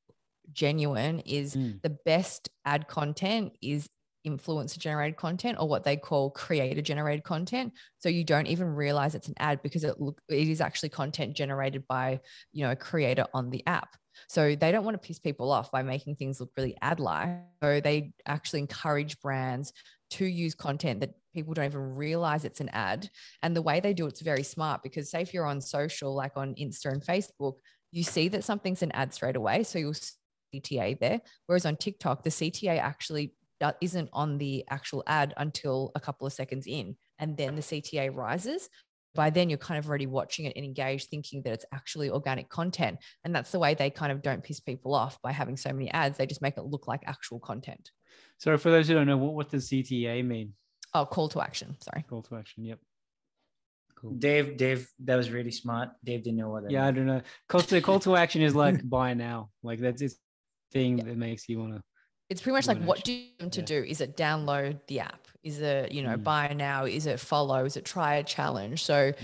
genuine is the best ad content is influencer generated content, or what they call creator generated content. So you don't even realize it's an ad because it is actually content generated by, a creator on the app. So they don't want to piss people off by making things look really ad-like. So they actually encourage brands to use content that people don't even realize it's an ad. And the way they do it's very smart, because say if you're on social, like on Insta and Facebook, you see that something's an ad straight away. So you'll see CTA there. Whereas on TikTok, the CTA actually isn't on the actual ad until a couple of seconds in, and then the CTA rises. By then you're kind of already watching it and engaged, thinking that it's actually organic content. And that's the way they kind of don't piss people off by having so many ads. They just make it look like actual content. So for those who don't know, what does CTA mean? Oh, call to action. Sorry. Call to action. Yep. Cool. Dave, that was really smart. Dave didn't know what that meant. I don't know. Call to action is like buy now. Like that's its thing that makes you want to. It's pretty much like, what do you want them to do? Is it download the app? Is it, buy now? Is it follow? Is it try a challenge? So,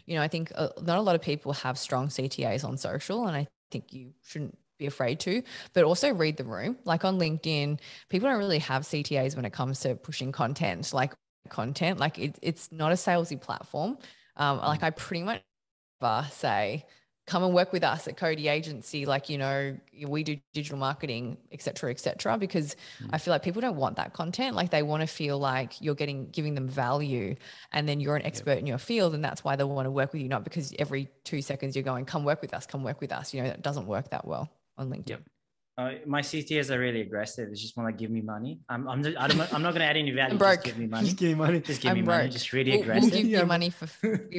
I think not a lot of people have strong CTAs on social, and I think you shouldn't be afraid to, but also read the room. Like on LinkedIn, people don't really have CTAs when it comes to pushing content. Like it's not a salesy platform. Like I pretty much say, come and work with us at Cody Agency. Like, we do digital marketing, et cetera, because I feel like people don't want that content. Like they want to feel like you're giving them value, and then you're an expert in your field. And that's why they want to work with you, not because every 2 seconds you're going, come work with us. That doesn't work that well on LinkedIn. Yep. My CTAs are really aggressive. It's just want to give me money. I'm not going to add any value. I'm broke. Just give me money. Just give me money. Just give me money. Just really aggressive. We'll give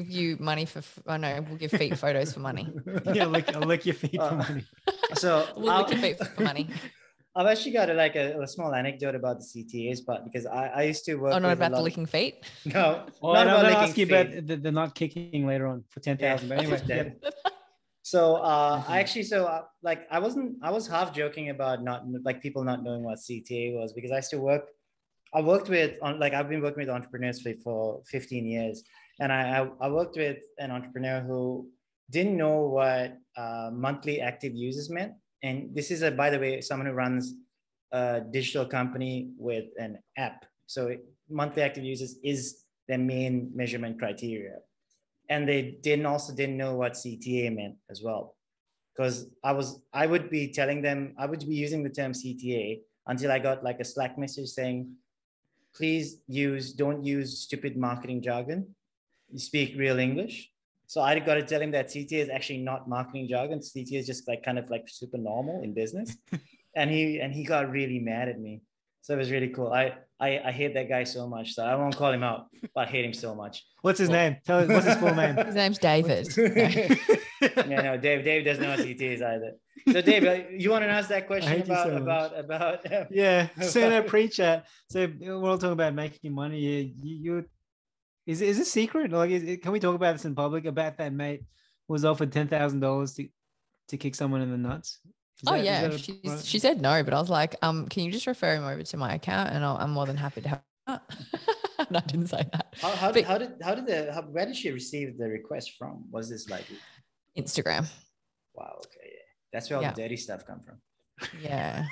you money we'll give feet photos for money. I'll lick your feet for money. So we'll lick your feet for money. I've actually got a small anecdote about the CTAs, but because I used to work. Oh, not about the licking feet? No. Not about licking feet. But they're not kicking later on for 10,000. But anyway. So I was half joking about people not knowing what CTA was, because I've been working with entrepreneurs for 15 years. And I worked with an entrepreneur who didn't know what monthly active users meant. And this is by the way, someone who runs a digital company with an app. So monthly active users is their main measurement criteria. And they didn't know what CTA meant as well. Because I would be telling them, I would be using the term CTA until I got like a Slack message saying, please don't use stupid marketing jargon. You speak real English. So I got to tell him that CTA is actually not marketing jargon. CTA is just like kind of like super normal in business. and he got really mad at me. So it was really cool. I hate that guy so much. So I won't call him out, but I hate him so much. What's his name? Tell us, what's his full name? His name's David. No, Dave doesn't know what CT is either. So Dave, you want to ask that question about yeah. So in our pre-chat, so we're all talking about making money. Is it a secret? Like, can we talk about this in public? About that mate was offered $10,000 to kick someone in the nuts. She said no, but I was like, can you just refer him over to my account, and I'm more than happy to help. And I didn't say that. Where did she receive the request from? Was this like Instagram? Wow. Okay. Yeah. That's where all the dirty stuff come from. Yeah.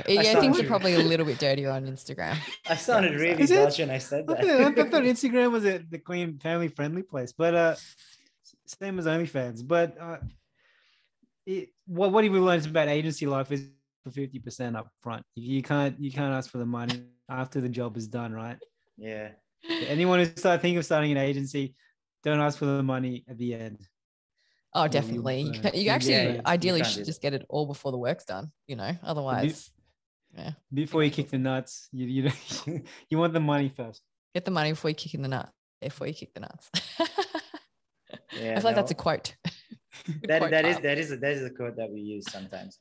Things are probably a little bit dirtier on Instagram. I sounded really Dutch when I said that. I thought Instagram was the clean, family friendly place, but same as OnlyFans. But what we learned about agency life is for 50% up front. You can't ask for the money after the job is done, right? Yeah. Anyone who thinking of starting an agency, don't ask for the money at the end. Oh, definitely. You actually ideally should just get it all before the work's done, otherwise. Before you kick the nuts, you want the money first. Get the money before you kick in the nut. Before you kick the nuts. Yeah, I feel like that's a quote. that is a quote that we use sometimes.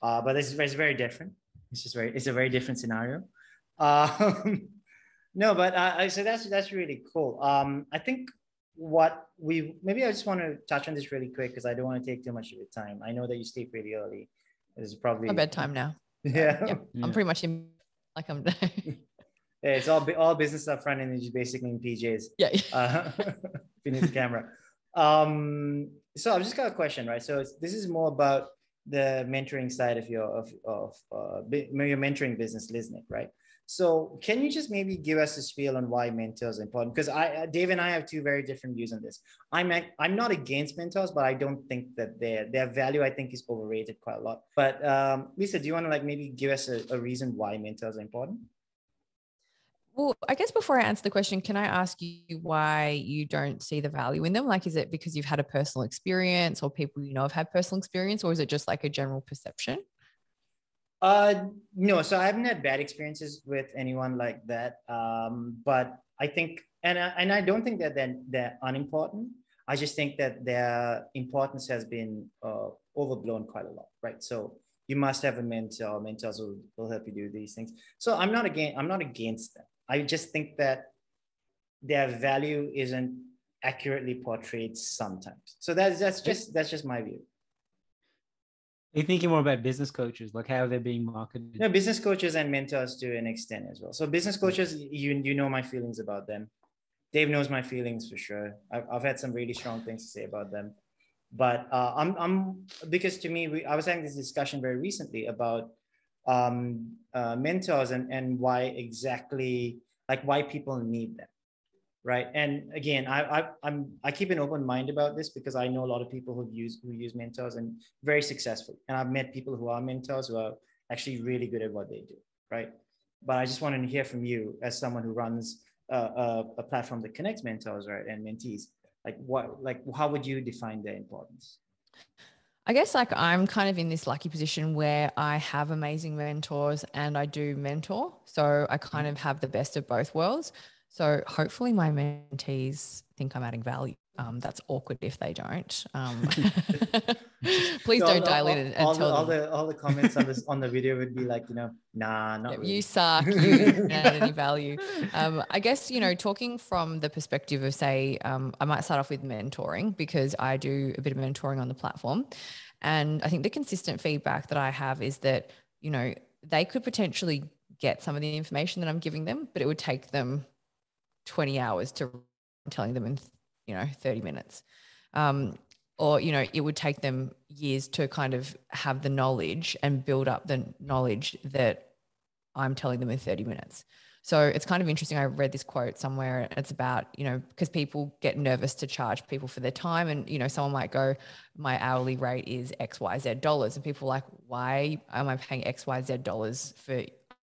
But it's very different. It's a very different scenario. No, but so that's really cool. I think maybe I just want to touch on this really quick because I don't want to take too much of your time. I know that you sleep really early. It's probably my bedtime now. Yeah. I'm pretty much I'm yeah, it's all business up front and then just basically in PJs. Yeah. If you need the camera. So I've just got a question, right? So this is more about the mentoring side of your mentoring business, Lisnic, right? So can you just maybe give us a spiel on why mentors are important? Because Dave and I have two very different views on this. I'm not against mentors, but I don't think that their value, I think, is overrated quite a lot. But Lisa, do you want to maybe give us a reason why mentors are important? Well, I guess before I answer the question, can I ask you why you don't see the value in them? Is it because you've had a personal experience or people have had personal experience, or is it just like a general perception? No, so I haven't had bad experiences with anyone like that. But I think, and I don't think that they're unimportant. I just think that their importance has been overblown quite a lot, right? So you must have a mentor. Mentors will help you do these things. So I'm not against them. I just think that their value isn't accurately portrayed sometimes. So that's just my view. Are you thinking more about business coaches, like how they're being marketed? No, business coaches and mentors to an extent as well. So business coaches, you know my feelings about them. Dave knows my feelings for sure. I've had some really strong things to say about them. But I'm because to me, I was having this discussion very recently about mentors and why exactly, why people need them, right? And again, I keep an open mind about this because I know a lot of people who use mentors and very successful, and I've met people who are mentors who are actually really good at what they do, right? But I just wanted to hear from you as someone who runs a platform that connects mentors, right, and mentees. How would you define their importance? I guess I'm kind of in this lucky position where I have amazing mentors and I do mentor. So I kind of have the best of both worlds. So hopefully my mentees think I'm adding value. That's awkward if they don't. Please don't dial in and tell them. All the comments on the video would be nah, not really. You suck. You don't add any value. I guess, talking from the perspective of say, I might start off with mentoring because I do a bit of mentoring on the platform. And I think the consistent feedback that I have is that, they could potentially get some of the information that I'm giving them, but it would take them 20 hours to telling them in 30 minutes. or, you know, it would take them years to kind of have the knowledge and build up the knowledge that I'm telling them in 30 minutes. So it's kind of interesting. I read this quote somewhere. It's about, you know, because people get nervous to charge people for their time. And, you know, someone might go, my hourly rate is XYZ dollars. And people are like, why am I paying XYZ dollars for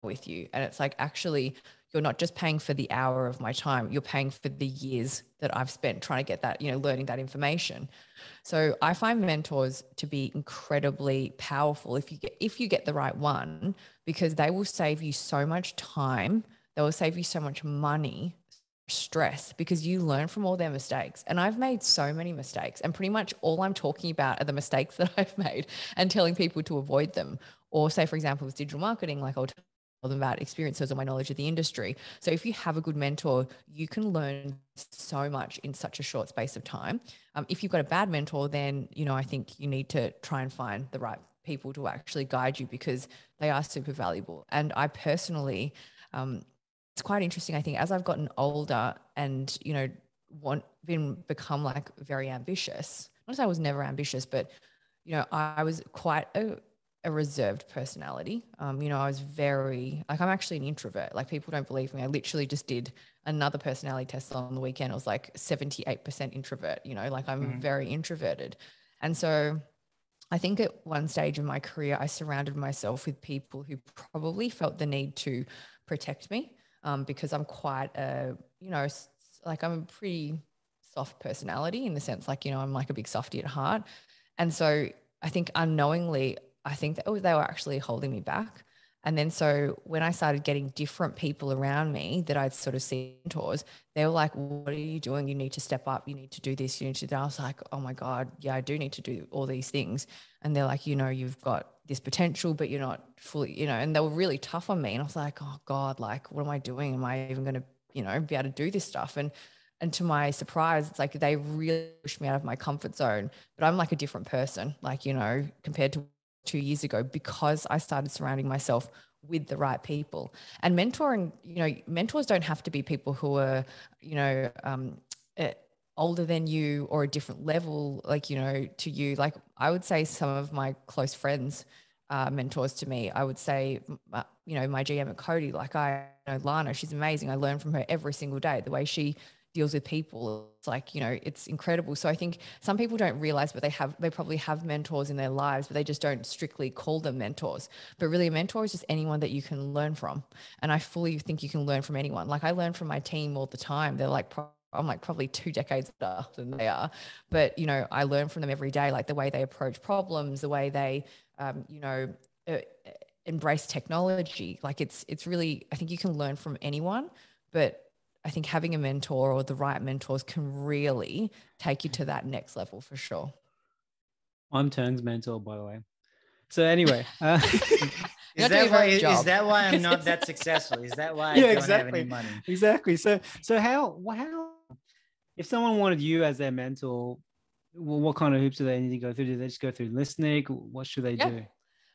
with you? And it's like, actually, you're not just paying for the hour of my time, you're paying for the years that I've spent trying to get that, you know, learning that information. So I find mentors to be incredibly powerful if you get the right one, because they will save you so much time. They will save you so much money, stress, because you learn from all their mistakes. And I've made so many mistakes, and pretty much all I'm talking about are the mistakes that I've made and telling people to avoid them. Or say, for example, with digital marketing, like I'll tell them about experiences or my knowledge of the industry. So if you have a good mentor, you can learn so much in such a short space of time. If you've got a bad mentor, then, you know, I think you need to try and find the right people to actually guide you, because they are super valuable. And I personally, it's quite interesting. I think as I've gotten older and, you know, become like very ambitious, not to say I was never ambitious, but, you know, I was quite a reserved personality. You know, I was very, like, I'm actually an introvert. Like, people don't believe me. I literally just did another personality test on the weekend. It was like 78% introvert, you know, like I'm very introverted. And so I think at one stage in my career, I surrounded myself with people who probably felt the need to protect me, because I'm quite a, you know, like I'm a pretty soft personality in the sense, like, you know, I'm like a big softie at heart. And so I think unknowingly, I think that they were actually holding me back. And then so when I started getting different people around me that I'd sort of seen mentors, they were like, what are you doing? You need to step up. You need to do this. You need to do that. I was like, oh my God, yeah, I do need to do all these things. And they're like, you know, you've got this potential, but you're not fully, you know, and they were really tough on me. And I was like, oh God, like, what am I doing? Am I even going to, you know, be able to do this stuff? And to my surprise, it's like they really pushed me out of my comfort zone. But I'm like a different person, like, you know, compared to 2 years ago, because I started surrounding myself with the right people. And mentoring, you know, mentors don't have to be people who are, you know, older than you or a different level, like, you know, to you. Like, I would say some of my close friends are mentors to me. I would say, you know, my GM at Cody, like, I know Lana, she's amazing. I learn from her every single day. The way she deals with people, it's like, you know, it's incredible. So I think some people don't realize, but they probably have mentors in their lives, but they just don't strictly call them mentors. But really, a mentor is just anyone that you can learn from. And I fully think you can learn from anyone. Like, I learn from my team all the time. They're like, I'm like probably 2 decades older than they are, but, you know, I learn from them every day, like the way they approach problems, the way they, you know, embrace technology. Like, it's really, I think you can learn from anyone, but I think having a mentor or the right mentors can really take you to that next level for sure. I'm Tung's mentor, by the way. So anyway, is that why I'm not that successful? Is that why I don't have any money? Exactly. So how if someone wanted you as their mentor, well, what kind of hoops do they need to go through? Do they just go through Lisnic? What should they do?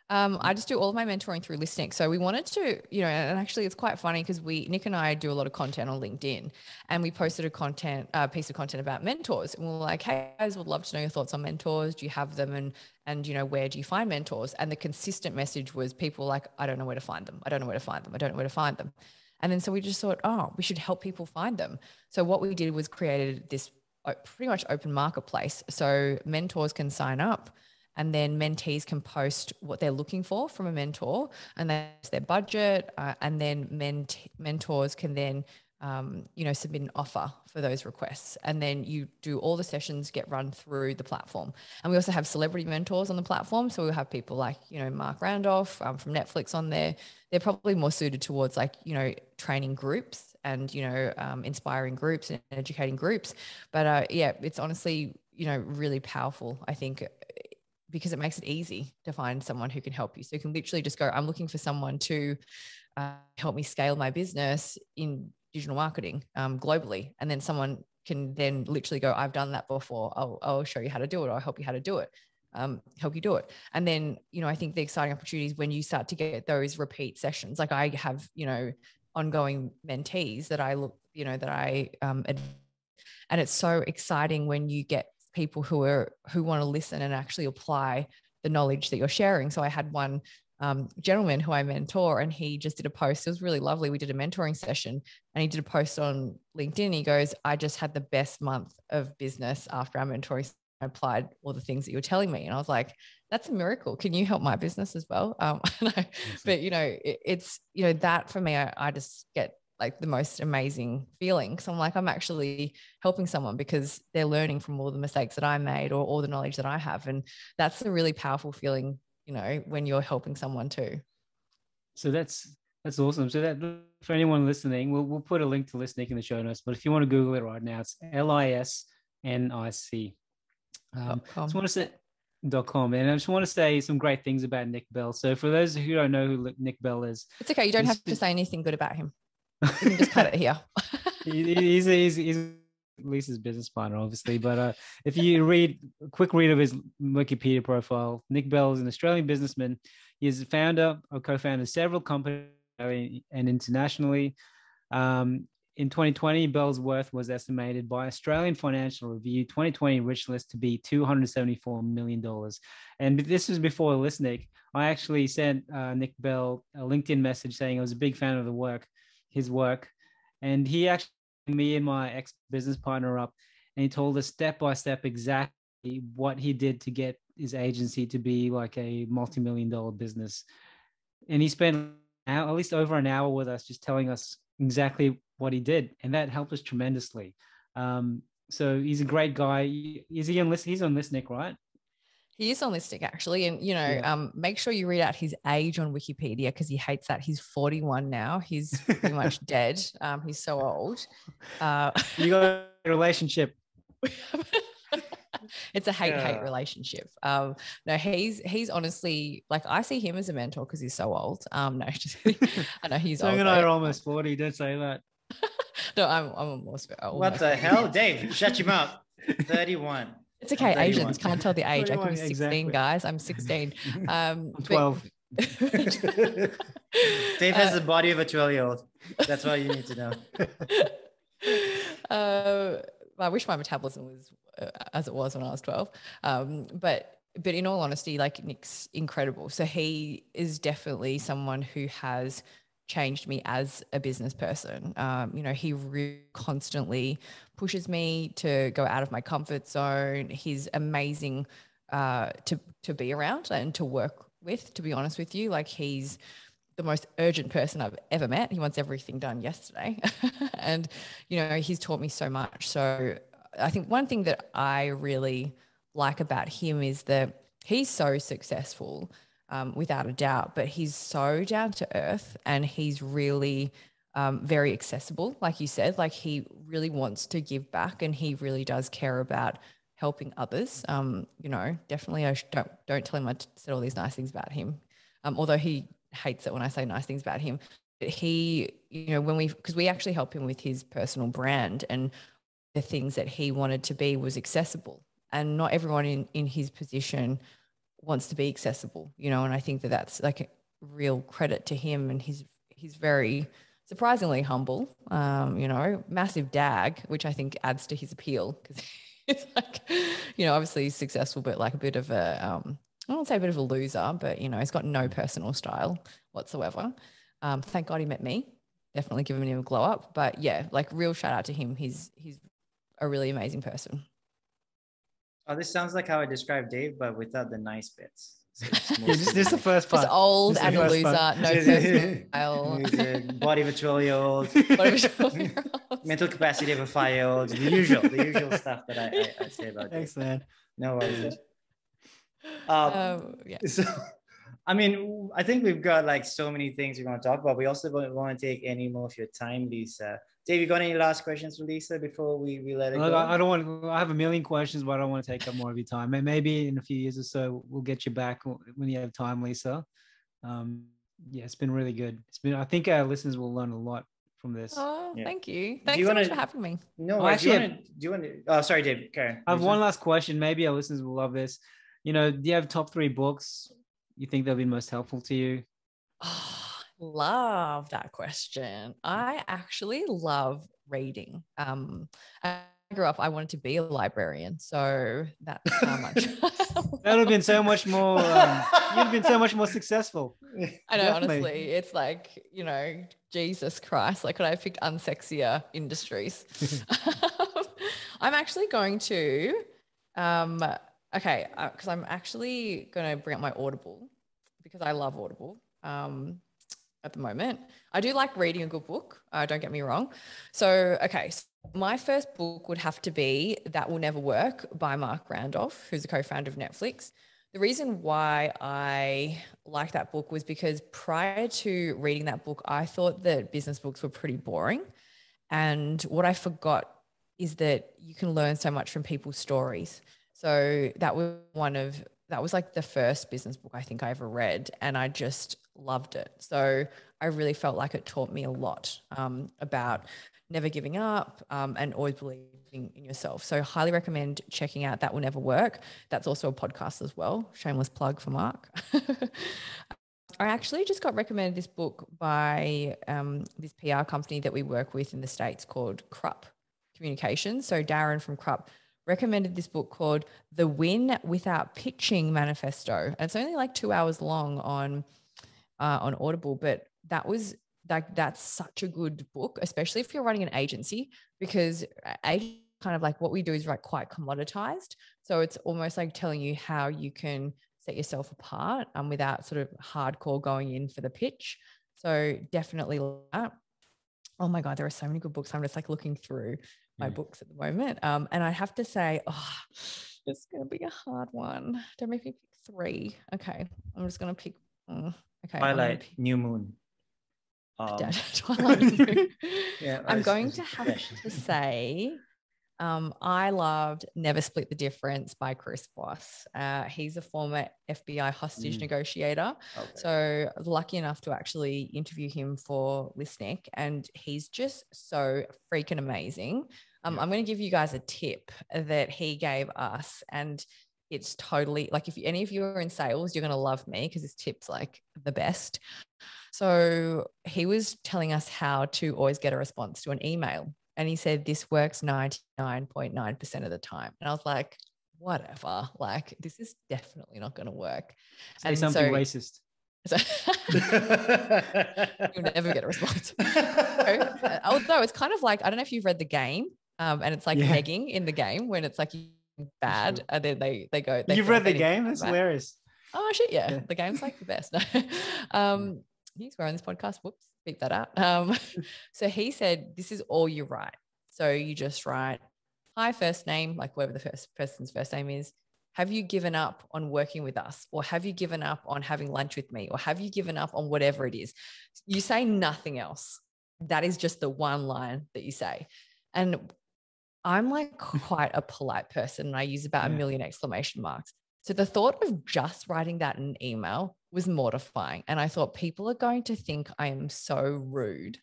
I just do all of my mentoring through Lisnic. So we wanted to, you know, and actually it's quite funny because Nick and I do a lot of content on LinkedIn, and we posted a piece of content about mentors, and we were like, hey guys, would love to know your thoughts on mentors. Do you have them? And you know, where do you find mentors? And the consistent message was people like, I don't know where to find them. I don't know where to find them. I don't know where to find them. And then so we just thought, oh, we should help people find them. So what we did was created this pretty much open marketplace. So mentors can sign up, and then mentees can post what they're looking for from a mentor, and that's their budget. And then mentors can then, you know, submit an offer for those requests. And then you do all the sessions get run through the platform. And we also have celebrity mentors on the platform. So we'll have people like, you know, Marc Randolph from Netflix on there. They're probably more suited towards, like, you know, training groups and, you know, inspiring groups and educating groups. But yeah, it's honestly, you know, really powerful, I think, because it makes it easy to find someone who can help you. So you can literally just go, I'm looking for someone to help me scale my business in digital marketing globally. And then someone can then literally go, I've done that before. I'll show you how to do it. Or I'll help you how to do it. Help you do it. And then, you know, I think the exciting opportunities when you start to get those repeat sessions, like I have, you know, ongoing mentees that I look, you know, that I, and it's so exciting when you get people who want to listen and actually apply the knowledge that you're sharing. So I had one gentleman who I mentor, and he just did a post. It was really lovely. We did a mentoring session, and he did a post on LinkedIn. He goes, "I just had the best month of business after our mentoring. I applied all the things that you were telling me." And I was like, "That's a miracle. Can you help my business as well?" But it's, that for me, I just get like the most amazing feeling. So I'm like, I'm actually helping someone because they're learning from all the mistakes that I made or all the knowledge that I have. And that's a really powerful feeling, when you're helping someone too. So that's awesome. So that, for anyone listening, we'll put a link to Lisnic in the show notes, but if you want to Google it right now, it's Lisnic. Just want to say .com. And I just want to say some great things about Nick Bell. So for those who don't know who Nick Bell is, it's okay. You don't have to say anything good about him. You can just cut it here. he's Lisa's business partner, obviously. But if you read a quick read of his Wikipedia profile, Nick Bell is an Australian businessman. He is a founder or co-founder of several companies and internationally. In 2020, Bell's worth was estimated by Australian Financial Review 2020 rich list to be $274 million. And this was before Lisnic. I actually sent Nick Bell a LinkedIn message saying I was a big fan of his work. And he actually, me and my ex-business partner up, and he told us step by step exactly what he did to get his agency to be like a multi-million-dollar business. And he spent at least over an hour with us just telling us exactly what he did, and that helped us tremendously. So he's a great guy. Is he on Lisnic? He's on Lisnic, right? He is on Lisnic, actually. And, make sure you read out his age on Wikipedia because he hates that. He's 41 now. He's pretty much dead. He's so old. You got a relationship. It's a hate relationship. No, he's honestly, like, I see him as a mentor because he's so old. No, just I know he's old. And I are almost 40. Don't say that. No, I'm almost. What the hell, Dave? Shut him up. 31. It's okay. Asians can't tell the age. I could be 16, exactly. Guys. I'm 16. I'm 12. Dave has the body of a 12-year-old. That's all you need to know. I wish my metabolism was as it was when I was 12. But in all honesty, like, Nick's incredible. So he is definitely someone who has changed me as a business person. He really constantly pushes me to go out of my comfort zone. He's amazing to be around and to work with, to be honest with you. Like, he's the most urgent person I've ever met. He wants everything done yesterday. And, he's taught me so much. So I think one thing that I really like about him is that he's so successful, without a doubt, but he's so down to earth, and he's really very accessible. Like you said, like, he really wants to give back, and he really does care about helping others. Definitely I don't tell him I said all these nice things about him. Although he hates it when I say nice things about him. But he, because we actually help him with his personal brand, and the things that he wanted to be was accessible, and not everyone in his position wants to be accessible, and I think that that's like a real credit to him. And he's very surprisingly humble, massive dag, which I think adds to his appeal, because he's like, obviously he's successful, but like a bit of a, I won't say a bit of a loser, but he's got no personal style whatsoever. Thank God he met me. Definitely giving him a glow up. But yeah, like, real shout out to him. He's a really amazing person. Oh, this sounds like how I described Dave, but without the nice bits. So just the first part. Just old and a loser, no personal style. Body of a 12-year-old. Mental capacity of a 5-year-old. The usual stuff that I say about Dave. Excellent. No worries. Yeah. So, I mean, I think we've got like so many things we want to talk about. We also don't want to take any more of your time, Lisa. Dave, you got any last questions for Lisa before we let it go? I have a million questions, but I don't want to take up more of your time. Maybe in a few years or so, we'll get you back when you have time, Lisa. It's been really good. I think our listeners will learn a lot from this. Oh, yeah. Thank you. Thanks so much for having me. No, actually, do you want to? Oh, sorry, Dave. Karen. I have one last question. Maybe our listeners will love this. Do you have top 3 books you think they'll be most helpful to you? Oh, love that question. I actually love reading. I grew up, I wanted to be a librarian. So that's how much. That would have been so much more, you'd have been so much more successful. I know, Definitely. honestly, it's like, you know, Jesus Christ, like could I have picked unsexier industries? I'm actually going to, because I'm actually going to bring up my Audible because I love Audible. At the moment, I do like reading a good book. Don't get me wrong. So, so my first book would have to be That Will Never Work by Marc Randolph, who's the co-founder of Netflix. The reason why I like that book was because prior to reading that book, I thought that business books were pretty boring. And what I forgot is that you can learn so much from people's stories. So that was like the first business book I think I ever read, and I just loved it. So I really felt like it taught me a lot about never giving up and always believing in yourself. So highly recommend checking out That Will Never Work. That's also a podcast as well. Shameless plug for Mark. I actually just got recommended this book by this PR company that we work with in the States called Krupp Communications. So Darren from Krupp recommended this book called The Win Without Pitching Manifesto. And it's only like 2 hours long on Audible, but that's such a good book, especially if you're running an agency, because kind of like what we do is like quite commoditized. So it's almost like telling you how you can set yourself apart without sort of hardcore going in for the pitch. So definitely that. Oh my God, there are so many good books. I'm just like looking through my books at the moment. And I have to say, it's going to be a hard one. Don't make me pick 3. Okay. I'm just going to pick. Okay. Twilight, New Moon. Twilight, New Moon. Yeah, I'm going to have to say, I loved Never Split the Difference by Chris Voss. He's a former FBI hostage negotiator. Okay. So I was lucky enough to actually interview him for Lisnic, and he's just so freaking amazing. I'm going to give you guys a tip that he gave us, and it's totally like if any of you are in sales, you're going to love me because this tip's like the best. So he was telling us how to always get a response to an email. And he said, this works 99.9% of the time. And I was like, whatever, like, this is definitely not going to work. Say something racist. So you'll never get a response. Although it's kind of like, I don't know if you've read The Game, and it's like negging in the game when it's like bad, sure. And then they go. You've read The Game? That's hilarious. Oh, shit, yeah. The Game's like the best. He's wearing this podcast. Whoops, beat that out. So he said, this is all you write. So you just write, hi, first name, like whoever the first person's first name is. Have you given up on working with us? Or have you given up on having lunch with me? Or have you given up on whatever it is? You say nothing else. That is just the one line that you say. And I'm like quite a polite person, and I use about 1 million exclamation marks. So the thought of just writing that in an email was mortifying. And I thought people are going to think I am so rude.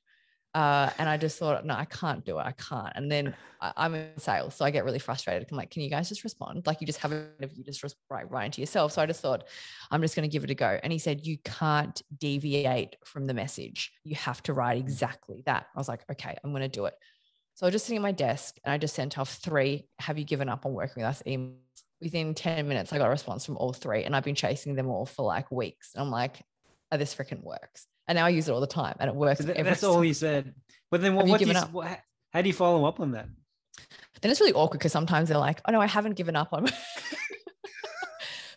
And I just thought, no, I can't do it. I can't. And then I'm in sales, so I get really frustrated. I'm like, can you guys just respond? Like you just have it, if you just write right into yourself. So I just thought, I'm just going to give it a go. And he said, you can't deviate from the message. You have to write exactly that. I was like, okay, I'm going to do it. So I was just sitting at my desk and I just sent off 3, have you given up on working with us emails? Within 10 minutes, I got a response from all 3, and I've been chasing them all for like weeks. And I'm like, oh, this freaking works. And now I use it all the time, and it works. So that's all he said. But then how do you follow up on that? Then it's really awkward because sometimes they're like, oh no, I haven't given up on.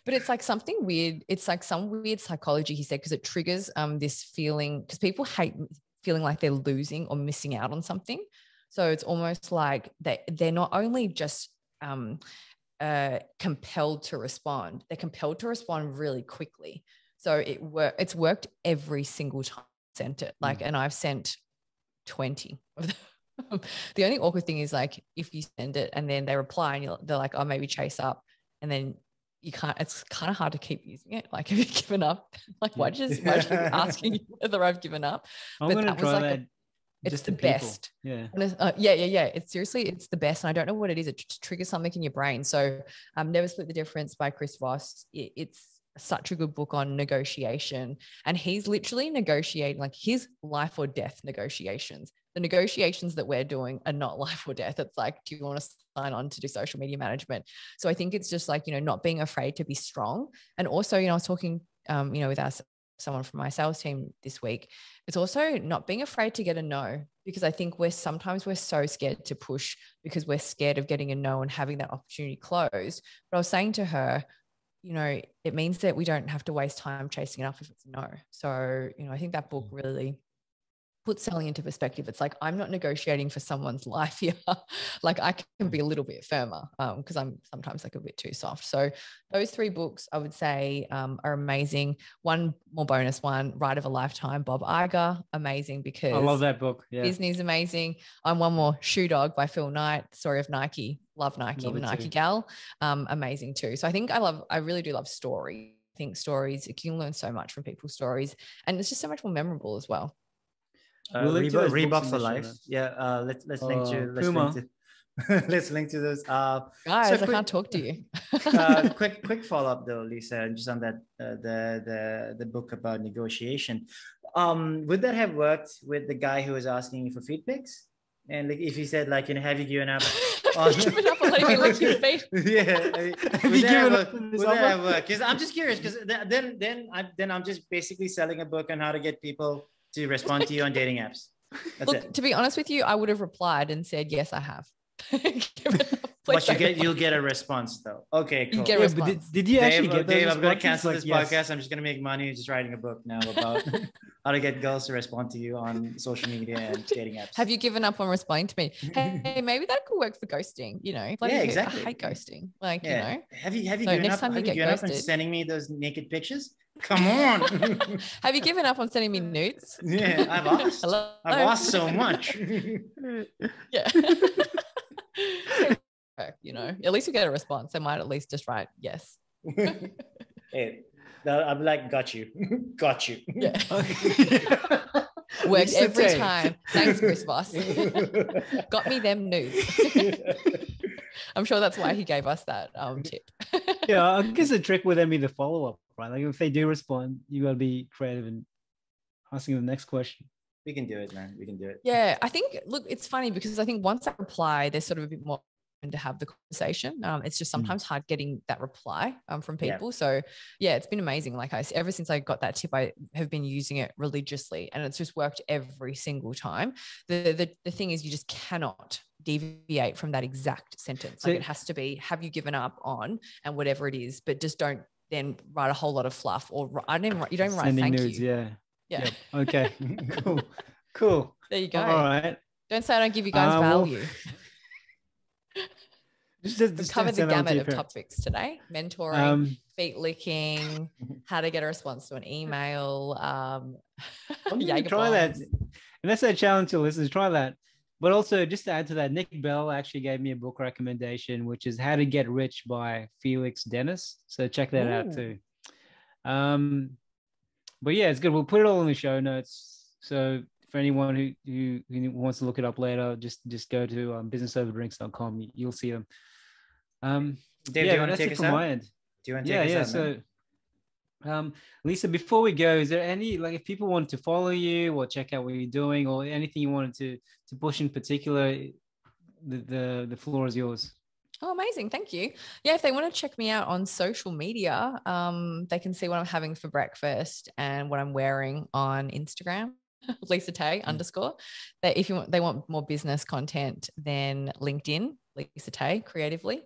But it's like something weird. It's like some weird psychology, he said, because it triggers this feeling, because people hate feeling like they're losing or missing out on something. So it's almost like they're not only just compelled to respond, they're compelled to respond really quickly. So it's worked every single time I sent it. Like, and I've sent 20 of them. The only awkward thing is like if you send it and then they reply and they're like, oh, maybe chase up, and then you can't. It's kind of hard to keep using it. Like, have you given up? Like, why should you be asking whether I've given up? I'm going to try that. It's the best. Yeah. It's seriously, it's the best. And I don't know what it is. It just triggers something in your brain. So Never Split the Difference by Chris Voss. It's such a good book on negotiation. And he's literally negotiating like his life or death negotiations the negotiations that we're doing are not life or death. It's like, do you want to sign on to do social media management? So I think it's just like, not being afraid to be strong. And also, I was talking, with someone from my sales team this week. It's also not being afraid to get a no, because I think sometimes we're so scared to push because we're scared of getting a no and having that opportunity closed. But I was saying to her, it means that we don't have to waste time chasing it up if it's a no. So, I think that book really put selling into perspective. It's like, I'm not negotiating for someone's life here. Like, I can be a little bit firmer because I'm sometimes like a bit too soft. So those 3 books I would say are amazing. One more bonus one, Ride of a Lifetime, Bob Iger, amazing because I love that book. Yeah. Disney's amazing. One more, Shoe Dog by Phil Knight, Story of Nike. Love Nike, I'm a Nike gal. Amazing too. So I think I really do love story. I think stories, you can learn so much from people's stories, and it's just so much more memorable as well. Reebok for life. Yeah. Let's link to let's link to those. Guys, I can't talk to you. quick follow up though, Lisa, just on that the book about negotiation. Would that have worked with the guy who was asking you for feed pics? And like, if he said like, have you given up? Given up on letting me lick your feet? Yeah. Have you given up? Would that have worked? Because I'm just curious. Because then I'm just basically selling a book on how to get people to respond to you on dating apps. Look, to be honest with you, I would have replied and said, yes, I have. But you'll get a response though. Okay, cool. Did you actually get Dave, I'm going to cancel this podcast. I'm just going to make money just writing a book now about how to get girls to respond to you on social media and dating apps. Have you given up on responding to me? Hey, maybe that could work for ghosting, Like, yeah, exactly. I hate ghosting. Like, Have you given up on sending me those naked pictures? Come on. Have you given up on sending me nudes? Yeah, I've asked. Hello? I've asked so much. Yeah. At least you get a response. They might at least just write yes. Hey, I'm like, got you. Yeah. Works every time. Thanks, Chris Voss. Got me them nudes. I'm sure that's why he gave us that tip. Yeah, I guess the trick would then be the follow-up, right? Like if they do respond, you got to be creative and asking the next question. We can do it, man. We can do it. Yeah, I think, look, it's funny because I think once I reply, there's sort of a bit more to have the conversation. It's just sometimes hard getting that reply from people. Yeah. So yeah, it's been amazing. Like ever since I got that tip, I have been using it religiously and it's just worked every single time. The thing is you just cannot deviate from that exact sentence. Like it has to be, have you given up on, and whatever it is, but just don't then write a whole lot of fluff or you don't write thank nudes, you. Yeah. Yeah. Yep. Okay. Cool. There you go. All right. Don't say I don't give you guys value. Just covered the gamut of topics today: mentoring, feet licking, how to get a response to an email. Try that, and that's a challenge to listeners. Try that. But also, just to add to that, Nick Bell actually gave me a book recommendation, which is How to Get Rich by Felix Dennis. So check that out too. But yeah, it's good. We'll put it all in the show notes. So for anyone who wants to look it up later, just go to businessoverdrinks.com. You'll see them. Dave, do you want to take us out? Do you want to take us out? So, Lisa, before we go, is there any, like, if people want to follow you or check out what you're doing or anything you wanted to push in particular, the floor is yours. Oh, amazing. Thank you. Yeah, if they want to check me out on social media, they can see what I'm having for breakfast and what I'm wearing on Instagram, Lisa Tay _. That if they want more business content, then LinkedIn, Lisa Tay creatively.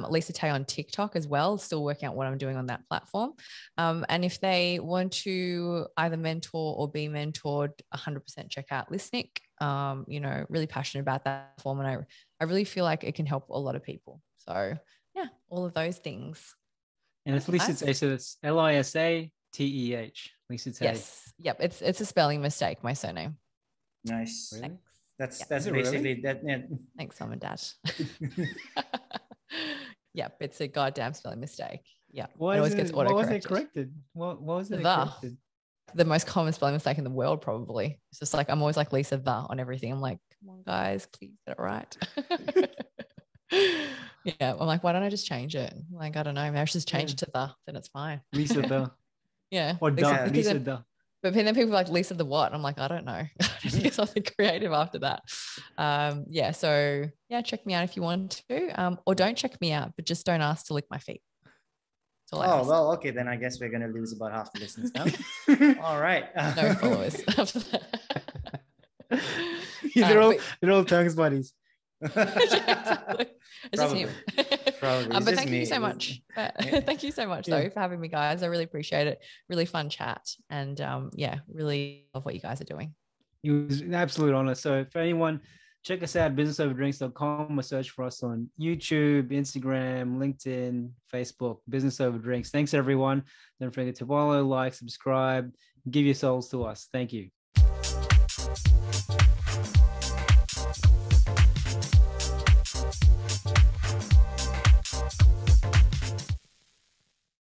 Lisa Tay on TikTok as well, still working out what I'm doing on that platform. And if they want to either mentor or be mentored, 100% check out Lisnic. Really passionate about that platform, and I really feel like it can help a lot of people. So yeah, all of those things. And it's Lisa Tay, so it's LISATEH, Lisa Tay. Yes. Yep. It's a spelling mistake, my surname. Nice. Thanks. That's basically that. Yeah. Thanks, Mum and Dad. Yep, it's a goddamn spelling mistake. Yeah. Why was it corrected? What was it corrected? The most common spelling mistake in the world, probably. It's just like I'm always like Lisa the on everything. I'm like, come on, guys, please get it right. Yeah, I'm like, why don't I just change it? Like, I don't know, maybe I should just change it to the, then it's fine. Lisa the. Yeah. Or Lisa the. But then people are like, Lisa the what? I'm like, I don't know. Do something creative after that. Yeah. So yeah, check me out if you want to, or don't check me out, but just don't ask to lick my feet. Oh, well, okay. Then I guess we're going to lose about half the listeners now. All right. No followers. They're all tongues buddies. Exactly. It's just him. Probably. But thank you so much. Thank you so much though for having me, guys. I really appreciate it. Really fun chat. And yeah, really love what you guys are doing. It was an absolute honor. So for anyone, check us out, businessoverdrinks.com, or search for us on YouTube, Instagram, LinkedIn, Facebook, Business Over Drinks. Thanks everyone. Don't forget to follow, like, subscribe, give your souls to us. Thank you.